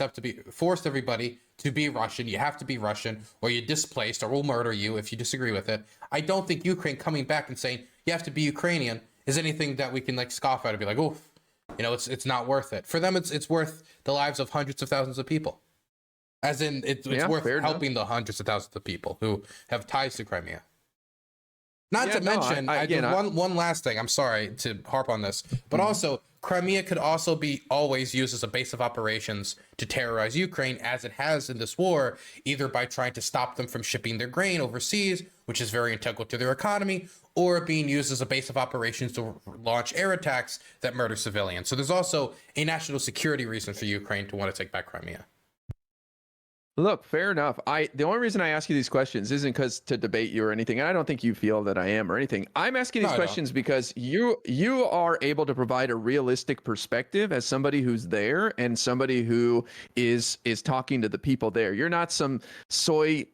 forced everybody to be Russian. You have to be Russian, or you're displaced, or we'll murder you if you disagree with it. I don't think Ukraine coming back and saying you have to be Ukrainian is anything that we can like scoff at and be like, oh, it's not worth it. For them, it's worth the lives of hundreds of thousands of people. As in, it's worth helping the hundreds of thousands of people who have ties to Crimea. Not to mention, one last thing. I'm sorry to harp on this, but also Crimea could also be always used as a base of operations to terrorize Ukraine, as it has in this war, either by trying to stop them from shipping their grain overseas, which is very integral to their economy, or being used as a base of operations to launch air attacks that murder civilians. So there's also a national security reason for Ukraine to want to take back Crimea. Look, fair enough. The only reason I ask you these questions isn't because to debate you or anything, and I don't think you feel that I am or anything. I'm asking these questions because you are able to provide a realistic perspective as somebody who's there and somebody who is talking to the people there. You're not some soy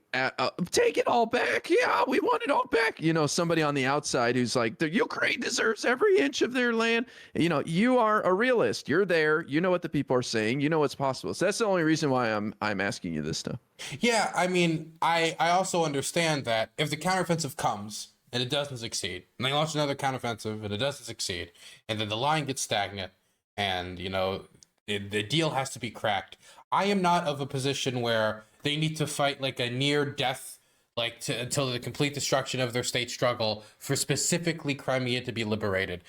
take it all back. Yeah, we want it all back. Somebody on the outside who's like, the Ukraine deserves every inch of their land. You are a realist. You're there. You know what the people are saying. You know what's possible. So that's the only reason why I'm asking you this stuff. Yeah, I mean, I also understand that if the counteroffensive comes and it doesn't succeed. And they launch another counteroffensive and it doesn't succeed. And then the line gets stagnant and, you know, the deal has to be cracked. I am not of a position where they need to fight like a near death, like until the complete destruction of their state struggle for specifically Crimea to be liberated.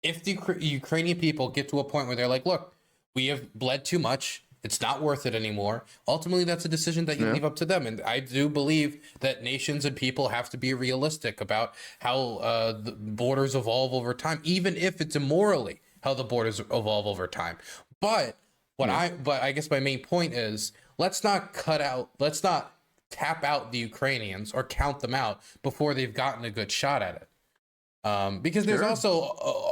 If the Ukrainian people get to a point where they're like, look, we have bled too much, it's not worth it anymore. Ultimately, that's a decision that you leave up to them. And I do believe that nations and people have to be realistic about how the borders evolve over time, even if it's immorally how the borders evolve over time. But I guess my main point is, let's not tap out the Ukrainians or count them out before they've gotten a good shot at it. Because there's also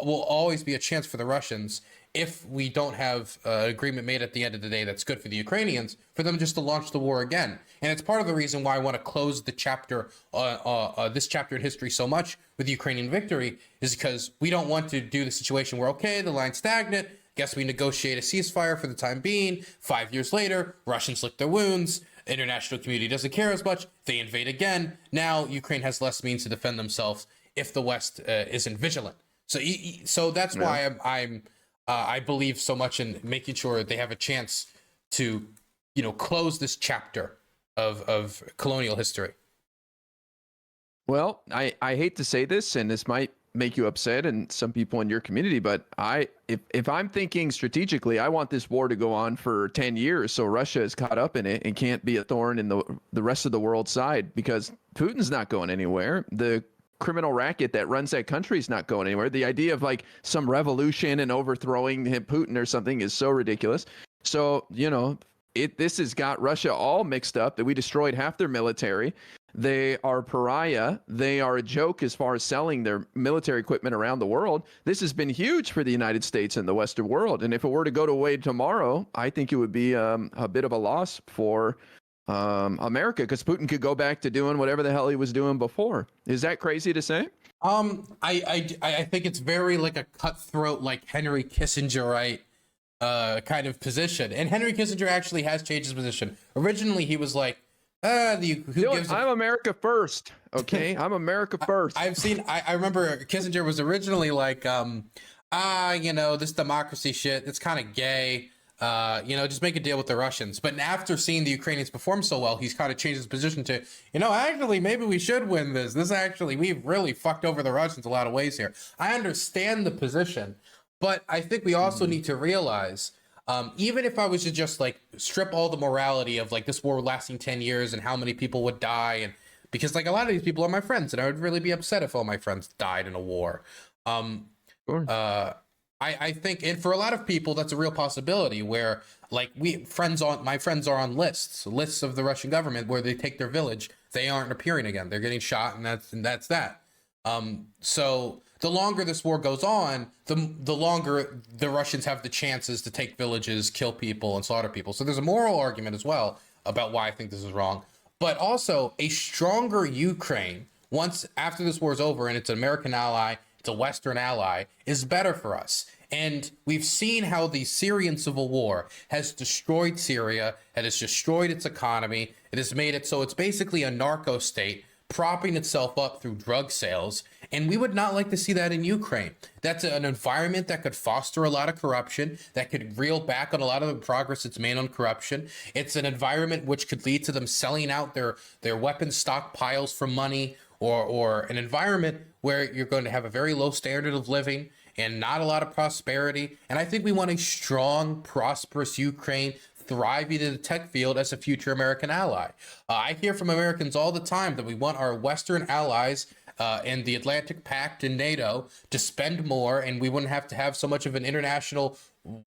will always be a chance for the Russians, if we don't have an agreement made at the end of the day that's good for the Ukrainians, for them just to launch the war again. And it's part of the reason why I want to close the chapter, this chapter in history so much with Ukrainian victory, is because we don't want to do the situation where, okay, the line's stagnant, guess we negotiate a ceasefire for the time being. 5 years later, Russians lick their wounds. International community doesn't care as much. They invade again. Now Ukraine has less means to defend themselves if the West isn't vigilant. So that's why I believe so much in making sure they have a chance to, you know, close this chapter of colonial history. Well, I hate to say this, and this might make you upset and some people in your community, but if I'm thinking strategically, I want this war to go on for 10 years so Russia is caught up in it and can't be a thorn in the rest of the world's side, because Putin's not going anywhere. The criminal racket that runs that country is not going anywhere. The idea of like some revolution and overthrowing Putin or something is so ridiculous. So, you know, this has got Russia all mixed up, that we destroyed half their military. They are pariah. They are a joke as far as selling their military equipment around the world. This has been huge for the United States and the Western world. And if it were to go away tomorrow, I think it would be a bit of a loss for America, because Putin could go back to doing whatever the hell he was doing before. Is that crazy to say? I think it's very like a cutthroat, like Henry Kissinger, kind of position. And Henry Kissinger actually has changed his position. Originally, he was like, I'm America first. Okay, I'm America first. I remember Kissinger was originally like, you know, this democracy shit, it's kind of gay. You know, just make a deal with the Russians. But after seeing the Ukrainians perform so well, he's kind of changed his position to, you know, actually, maybe we should win this. We've really fucked over the Russians a lot of ways here. I understand the position, but I think we also need to realize, even if I was to just like strip all the morality of like this war lasting 10 years and how many people would die, and because like a lot of these people are my friends and I would really be upset if all my friends died in a war. Sure. I think, and for a lot of people, that's a real possibility where like my friends are on lists of the Russian government where they take their village. They aren't appearing again. They're getting shot, and that's that. So the longer this war goes on, the longer the Russians have the chances to take villages, kill people, and slaughter people. So there's a moral argument as well about why I think this is wrong. But also a stronger Ukraine, once after this war is over and it's an American ally, it's a Western ally, is better for us. And we've seen how the Syrian civil war has destroyed Syria, it has destroyed its economy, it has made it so it's basically a narco state, propping itself up through drug sales. And we would not like to see that in Ukraine. That's an environment that could foster a lot of corruption, that could reel back on a lot of the progress it's made on corruption. It's an environment which could lead to them selling out their weapon stockpiles for money, or an environment where you're going to have a very low standard of living and not a lot of prosperity. And I think we want a strong, prosperous Ukraine thriving in the tech field as a future American ally. I hear from Americans all the time that we want our Western allies and the Atlantic Pact and NATO to spend more, and we wouldn't have to have so much of an international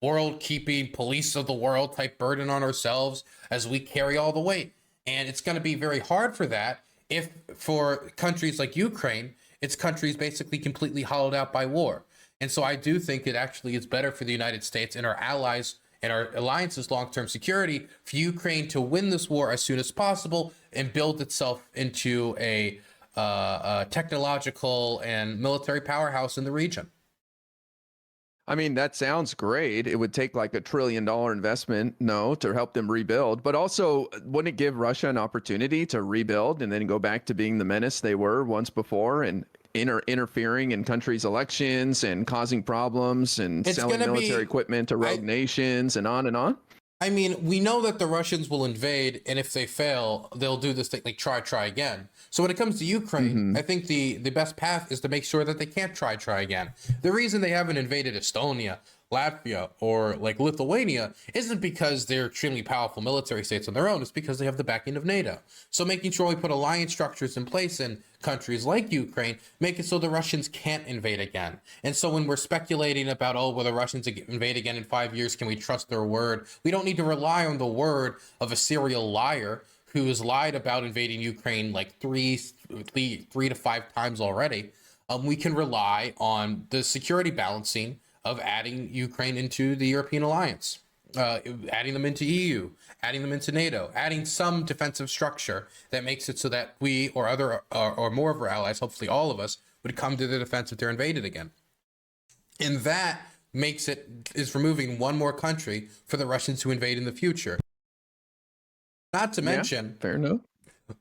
world-keeping police of the world type burden on ourselves as we carry all the weight. And it's going to be very hard for that if, for countries like Ukraine, it's countries basically completely hollowed out by war. And so I do think it actually is better for the United States and our allies and our alliances' long-term security for Ukraine to win this war as soon as possible and build itself into a technological and military powerhouse in the region. I mean, that sounds great. It would take like $1 trillion investment, no, to help them rebuild. But also, wouldn't it give Russia an opportunity to rebuild and then go back to being the menace they were once before and interfering in countries' elections and causing problems and It's selling gonna military be, equipment to rogue nations and on and on? I mean, we know that the Russians will invade, and if they fail, they'll do this thing like try again. So when it comes to Ukraine, I think the best path is to make sure that they can't try again. The reason they haven't invaded Estonia, Latvia, or like Lithuania isn't because they're extremely powerful military states on their own. It's because they have the backing of NATO. So making sure we put alliance structures in place in countries like Ukraine, make it so the Russians can't invade again. And so when we're speculating about, oh, will the Russians invade again in 5 years? Can we trust their word? We don't need to rely on the word of a serial liar who has lied about invading Ukraine like three to five times already. We can rely on the security balancing of adding Ukraine into the European alliance, adding them into EU, adding them into NATO, adding some defensive structure that makes it so that we or other or more of our allies, hopefully all of us, would come to the defense if they're invaded again. And that is removing one more country for the Russians to invade in the future. Not to mention, fair enough.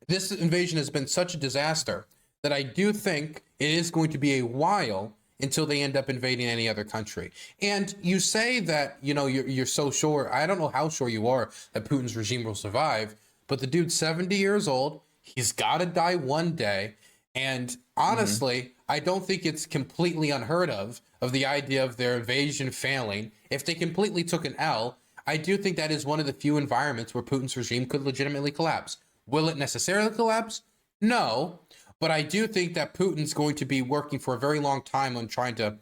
This invasion has been such a disaster that I do think it is going to be a while until they end up invading any other country. And you say that, you know, you're so sure. I don't know how sure you are that Putin's regime will survive, but the dude's 70 years old. He's got to die one day. And honestly, I don't think it's completely unheard of the idea of their invasion failing. If they completely took an L, I do think that is one of the few environments where Putin's regime could legitimately collapse. Will it necessarily collapse? No. But I do think that Putin's going to be working for a very long time on trying to,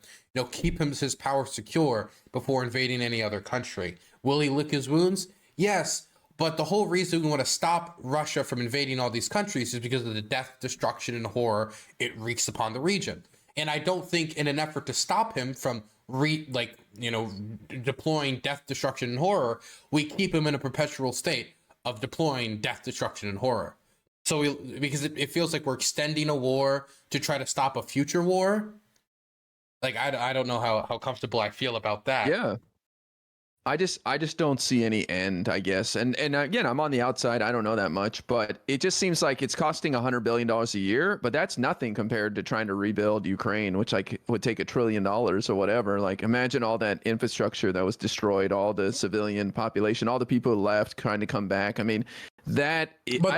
keep his power secure before invading any other country. Will he lick his wounds? Yes. But the whole reason we want to stop Russia from invading all these countries is because of the death, destruction, and horror it wreaks upon the region. And I don't think in an effort to stop him from deploying death, destruction, and horror, we keep him in a perpetual state of deploying death, destruction, and horror. So because it feels like we're extending a war to try to stop a future war. Like, I don't know how comfortable I feel about that. Yeah. I just don't see any end, I guess. And again, I'm on the outside. I don't know that much, but it just seems like it's costing $100 billion a year, but that's nothing compared to trying to rebuild Ukraine, which would take $1 trillion or whatever. Like, imagine all that infrastructure that was destroyed, all the civilian population, all the people who left trying to come back. I mean, I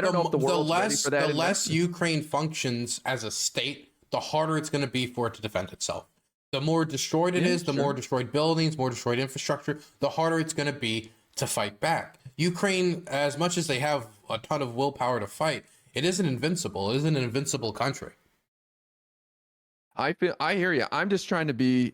don't know if the world's ready for that. The less Ukraine functions as a state, the harder it's going to be for it to defend itself. The more destroyed it is, the more destroyed buildings, more destroyed infrastructure, the harder it's going to be to fight back. Ukraine, as much as they have a ton of willpower to fight, it isn't invincible. It isn't an invincible country. I hear you. I'm just trying to be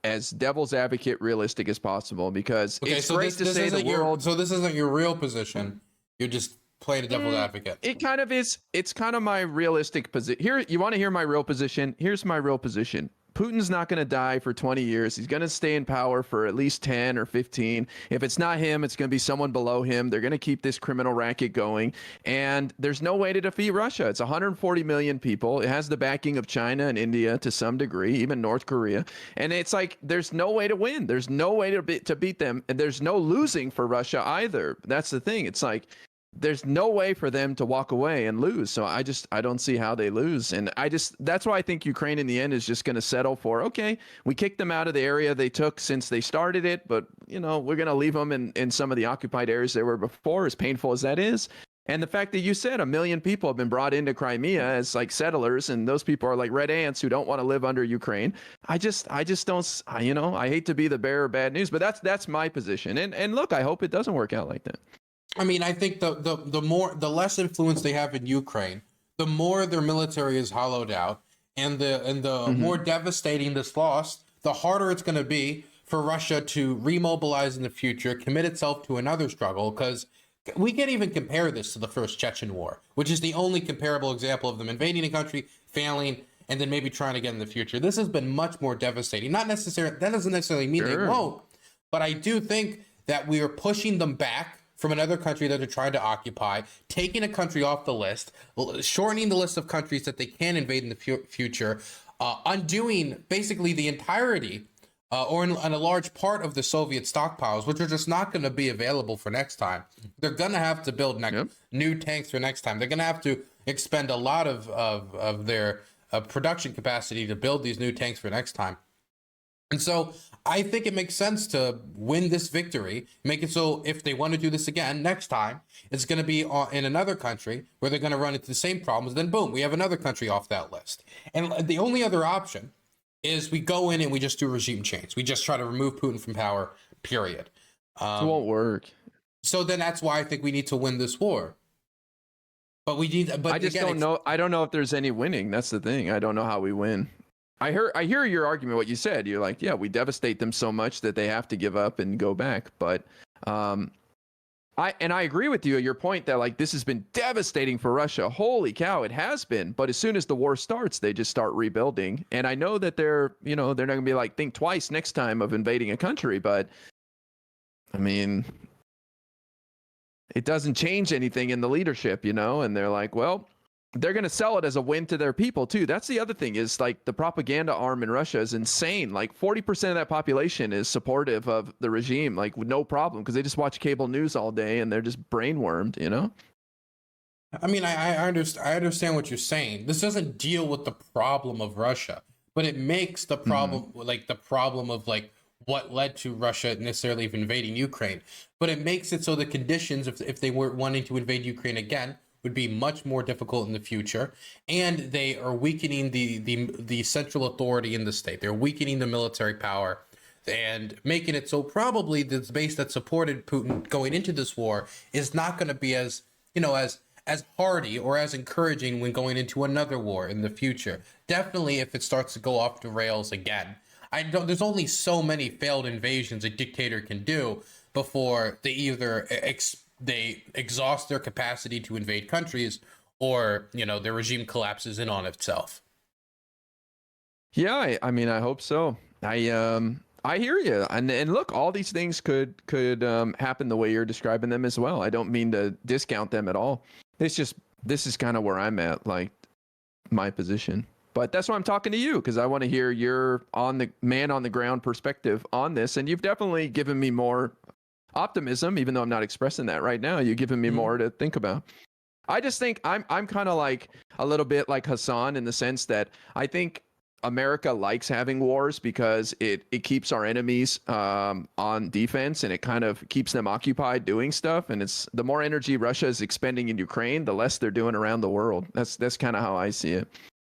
as devil's advocate realistic as possible, because it's great to say the world. So this isn't your real position. You're just playing a devil's advocate. It kind of is. It's kind of my realistic position. Here, you want to hear my real position? Here's my real position. Putin's not going to die for 20 years. He's going to stay in power for at least 10 or 15. If it's not him, it's going to be someone below him. They're going to keep this criminal racket going. And there's no way to defeat Russia. It's 140 million people. It has the backing of China and India to some degree, even North Korea. And it's like, there's no way to win. There's no way to beat them. And there's no losing for Russia either. That's the thing. It's like, there's no way for them to walk away and lose. So I don't see how they lose. And that's why I think Ukraine in the end is just going to settle for, okay, we kicked them out of the area they took since they started it, but we're going to leave them in some of the occupied areas they were before, as painful as that is. And the fact that you said 1 million people have been brought into Crimea as like settlers, and those people are like red ants who don't want to live under Ukraine. I just don't, I hate to be the bearer of bad news, but that's my position. And look, I hope it doesn't work out like that. I mean, I think the less influence they have in Ukraine, the more their military is hollowed out, and the more devastating this loss, the harder it's going to be for Russia to remobilize in the future, commit itself to another struggle. Because we can't even compare this to the first Chechen war, which is the only comparable example of them invading a country, failing, and then maybe trying again in the future. This has been much more devastating. That doesn't necessarily mean they won't, but I do think that we are pushing them back from another country that they're trying to occupy, taking a country off the list, shortening the list of countries that they can invade in the future, undoing basically the entirety or in a large part of the Soviet stockpiles, which are just not going to be available for next time. They're going to have to build new tanks for next time. They're going to have to expend a lot of their production capacity to build these new tanks for next time. And so I think it makes sense to win this victory, make it so if they want to do this again next time, it's going to be in another country where they're going to run into the same problems. Then boom, we have another country off that list. And the only other option is we go in and we just do regime change. We just try to remove Putin from power, period. It won't work. So then that's why I think we need to win this war. But we need. But I just don't know. I don't know if there's any winning. That's the thing. I don't know how we win. I hear your argument. What you said. You're like, yeah, we devastate them so much that they have to give up and go back. But I agree with you at your point that like this has been devastating for Russia. Holy cow, it has been. But as soon as the war starts, they just start rebuilding. And I know that they're not going to be like think twice next time of invading a country. But I mean, it doesn't change anything in the leadership, and they're like, well, they're going to sell it as a win to their people too. That's the other thing is like the propaganda arm in Russia is insane. Like 40% of that population is supportive of the regime, like with no problem, because they just watch cable news all day and they're just brainwormed, I mean, I understand what you're saying. This doesn't deal with the problem of Russia, but it makes the problem like the problem of like what led to Russia necessarily invading Ukraine. But it makes it so the conditions, if they were wanting to invade Ukraine again, would be much more difficult in the future, and they are weakening the central authority in the state. They're weakening the military power and making it so probably the base that supported Putin going into this war is not going to be as hardy or as encouraging when going into another war in the future. Definitely if it starts to go off the rails again. There's only so many failed invasions a dictator can do before they either they exhaust their capacity to invade countries, or their regime collapses in on itself. Yeah, I mean, I hope so. I hear you, and look, all these things could happen the way you're describing them as well. I don't mean to discount them at all. This is kind of where I'm at, like my position. But that's why I'm talking to you, because I want to hear your on the ground perspective on this, and you've definitely given me more optimism, even though I'm not expressing that right now. You've given me more to think about. I just think I'm kind of like a little bit like Hassan in the sense that I think America likes having wars because it keeps our enemies on defense, and it kind of keeps them occupied doing stuff. And it's the more energy Russia is expending in Ukraine, the less they're doing around the world. That's kind of how I see it.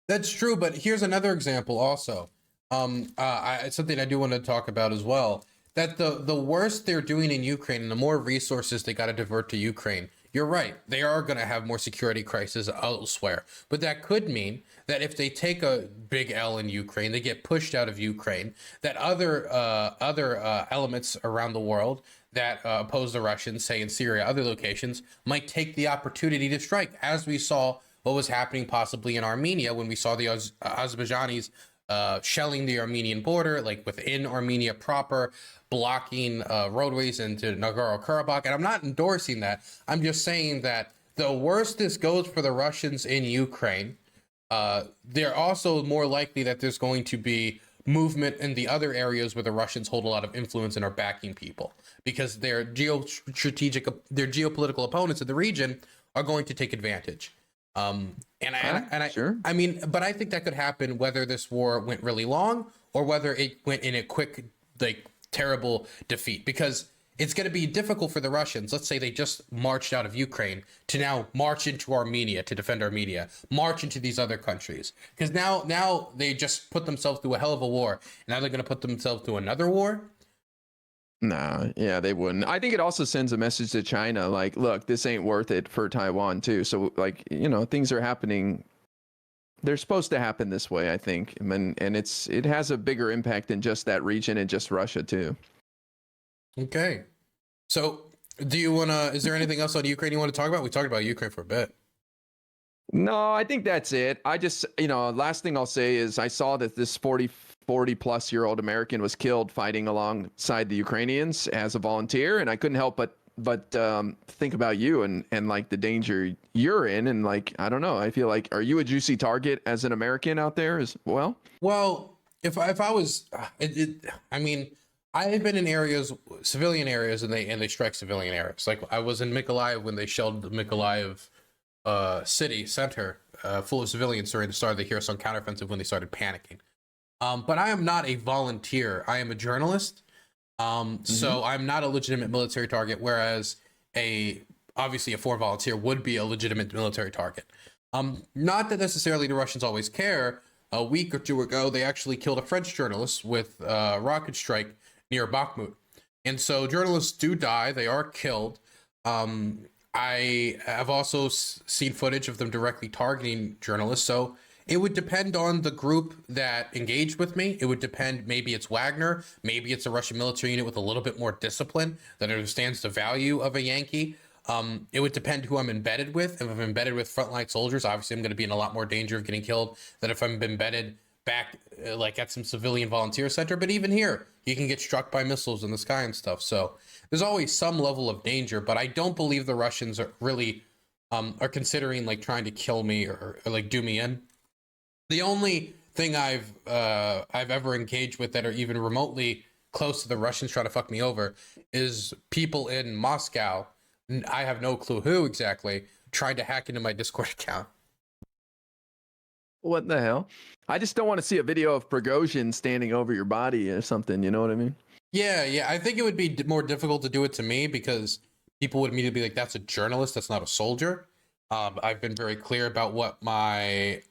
That's true, but here's another example also. It's something I do want to talk about as well. That the worse they're doing in Ukraine and the more resources they got to divert to Ukraine, you're right, they are going to have more security crises elsewhere. But that could mean that if they take a big L in Ukraine, they get pushed out of Ukraine, that other elements around the world that oppose the Russians, say in Syria, other locations, might take the opportunity to strike, as we saw what was happening possibly in Armenia when we saw the Azerbaijanis shelling the Armenian border, like within Armenia proper, blocking roadways into Nagorno-Karabakh. And I'm not endorsing that. I'm just saying that the worse this goes for the Russians in Ukraine, they're also more likely that there's going to be movement in the other areas where the Russians hold a lot of influence and are backing people, because their geopolitical opponents in the region are going to take advantage. Sure. I mean, but I think that could happen whether this war went really long or whether it went in a quick, like, terrible defeat, because it's going to be difficult for the Russians. Let's say they just marched out of Ukraine to now march into Armenia to defend Armenia, march into these other countries, because now they just put themselves through a hell of a war. And now they're going to put themselves through another war. Nah, yeah, they wouldn't. I think it also sends a message to China, like, look, this ain't worth it for Taiwan too. So, like, things are happening. They're supposed to happen this way, I think, and it has a bigger impact than just that region and just Russia too. Okay, so is there anything else on Ukraine you want to talk about? We talked about Ukraine for a bit. No, I think that's it. I just, last thing I'll say is I saw that this 40 plus year old American was killed fighting alongside the Ukrainians as a volunteer. And I couldn't help but think about you and like the danger you're in. And like, I don't know, I feel like, are you a juicy target as an American out there as well? Well, if I was, I mean, I have been in areas, civilian areas, and they strike civilian areas. Like I was in Mykolaiv when they shelled the Mykolaiv city center full of civilians during the start of the Kherson counteroffensive when they started panicking. But I am not a volunteer. I am a journalist. So I'm not a legitimate military target, whereas obviously a foreign volunteer would be a legitimate military target. Not that necessarily the Russians always care. A week or two ago, they actually killed a French journalist with a rocket strike near Bakhmut. And so journalists do die. They are killed. I have also seen footage of them directly targeting journalists. So it would depend on the group that engaged with me. It would depend. Maybe it's Wagner. Maybe it's a Russian military unit with a little bit more discipline that understands the value of a Yankee. It would depend who I'm embedded with. If I'm embedded with frontline soldiers, obviously I'm going to be in a lot more danger of getting killed than if I'm embedded back like at some civilian volunteer center. But even here, you can get struck by missiles in the sky and stuff. So there's always some level of danger, but I don't believe the Russians are really are considering like trying to kill me or like do me in. The only thing I've ever engaged with that are even remotely close to the Russians trying to fuck me over is people in Moscow. I have no clue who exactly tried to hack into my Discord account. What the hell? I just don't want to see a video of Prigozhin standing over your body or something. You know what I mean? Yeah. I think it would be more difficult to do it to me because people would immediately be like, "That's a journalist. That's not a soldier." I've been very clear about what my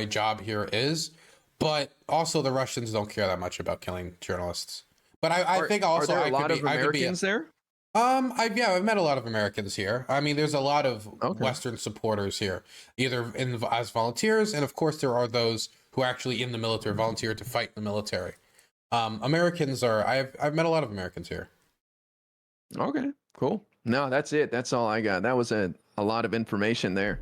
job here is, but also the Russians don't care that much about killing journalists. But I think also are there a lot of Americans there? I've met a lot of Americans here. I mean, there's a lot of Western supporters here, either as volunteers, and of course there are those who are actually in the military, volunteer to fight in the military. Americans are. I've met a lot of Americans here. Okay, cool. No, that's it. That's all I got. That was a lot of information there.